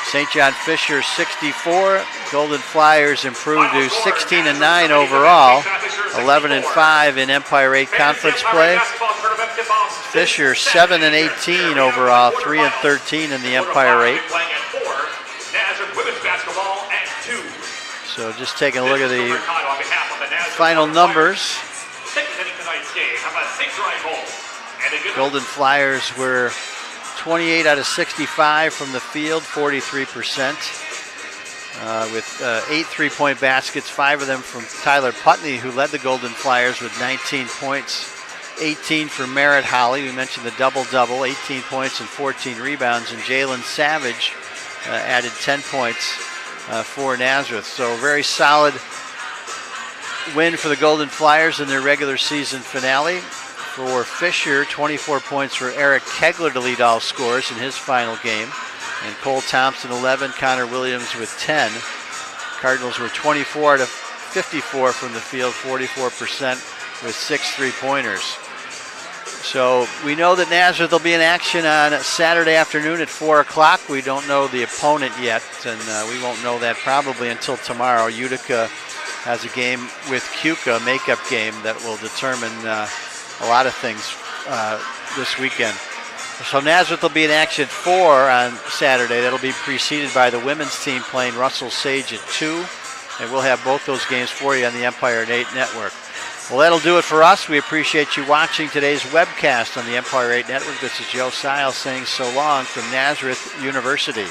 St. John Fisher 64. Golden Flyers improved to 16-9 overall, 11-5 in Empire 8 conference play. Fisher 7-18 overall, 3-13 in the Empire 8. So just taking a look at the final numbers. Golden Flyers were 28 out of 65 from the field, 43%, with 8 3-point baskets, 5 of them from Tyler Putney, who led the Golden Flyers with 19 points, 18 for Merritt Holly. We mentioned the double-double, 18 points and 14 rebounds, and Jalen Savage added 10 points for Nazareth. So a very solid win for the Golden Flyers in their regular season finale. For Fisher, 24 points for Eric Kegler to lead all scores in his final game. And Cole Thompson, 11, Connor Williams with 10. Cardinals were 24 out of 54 from the field, 44% with 6 3-pointers. So we know that Nazareth will be in action on Saturday afternoon at 4 o'clock. We don't know the opponent yet, and we won't know that probably until tomorrow. Utica has a game with Cuca, a makeup game that will determine a lot of things this weekend. So Nazareth will be in action at 4 on Saturday. That'll be preceded by the women's team playing Russell Sage at 2. And we'll have both those games for you on the Empire 8 Network. Well, that'll do it for us. We appreciate you watching today's webcast on the Empire 8 Network. This is Joe Sile saying so long from Nazareth University.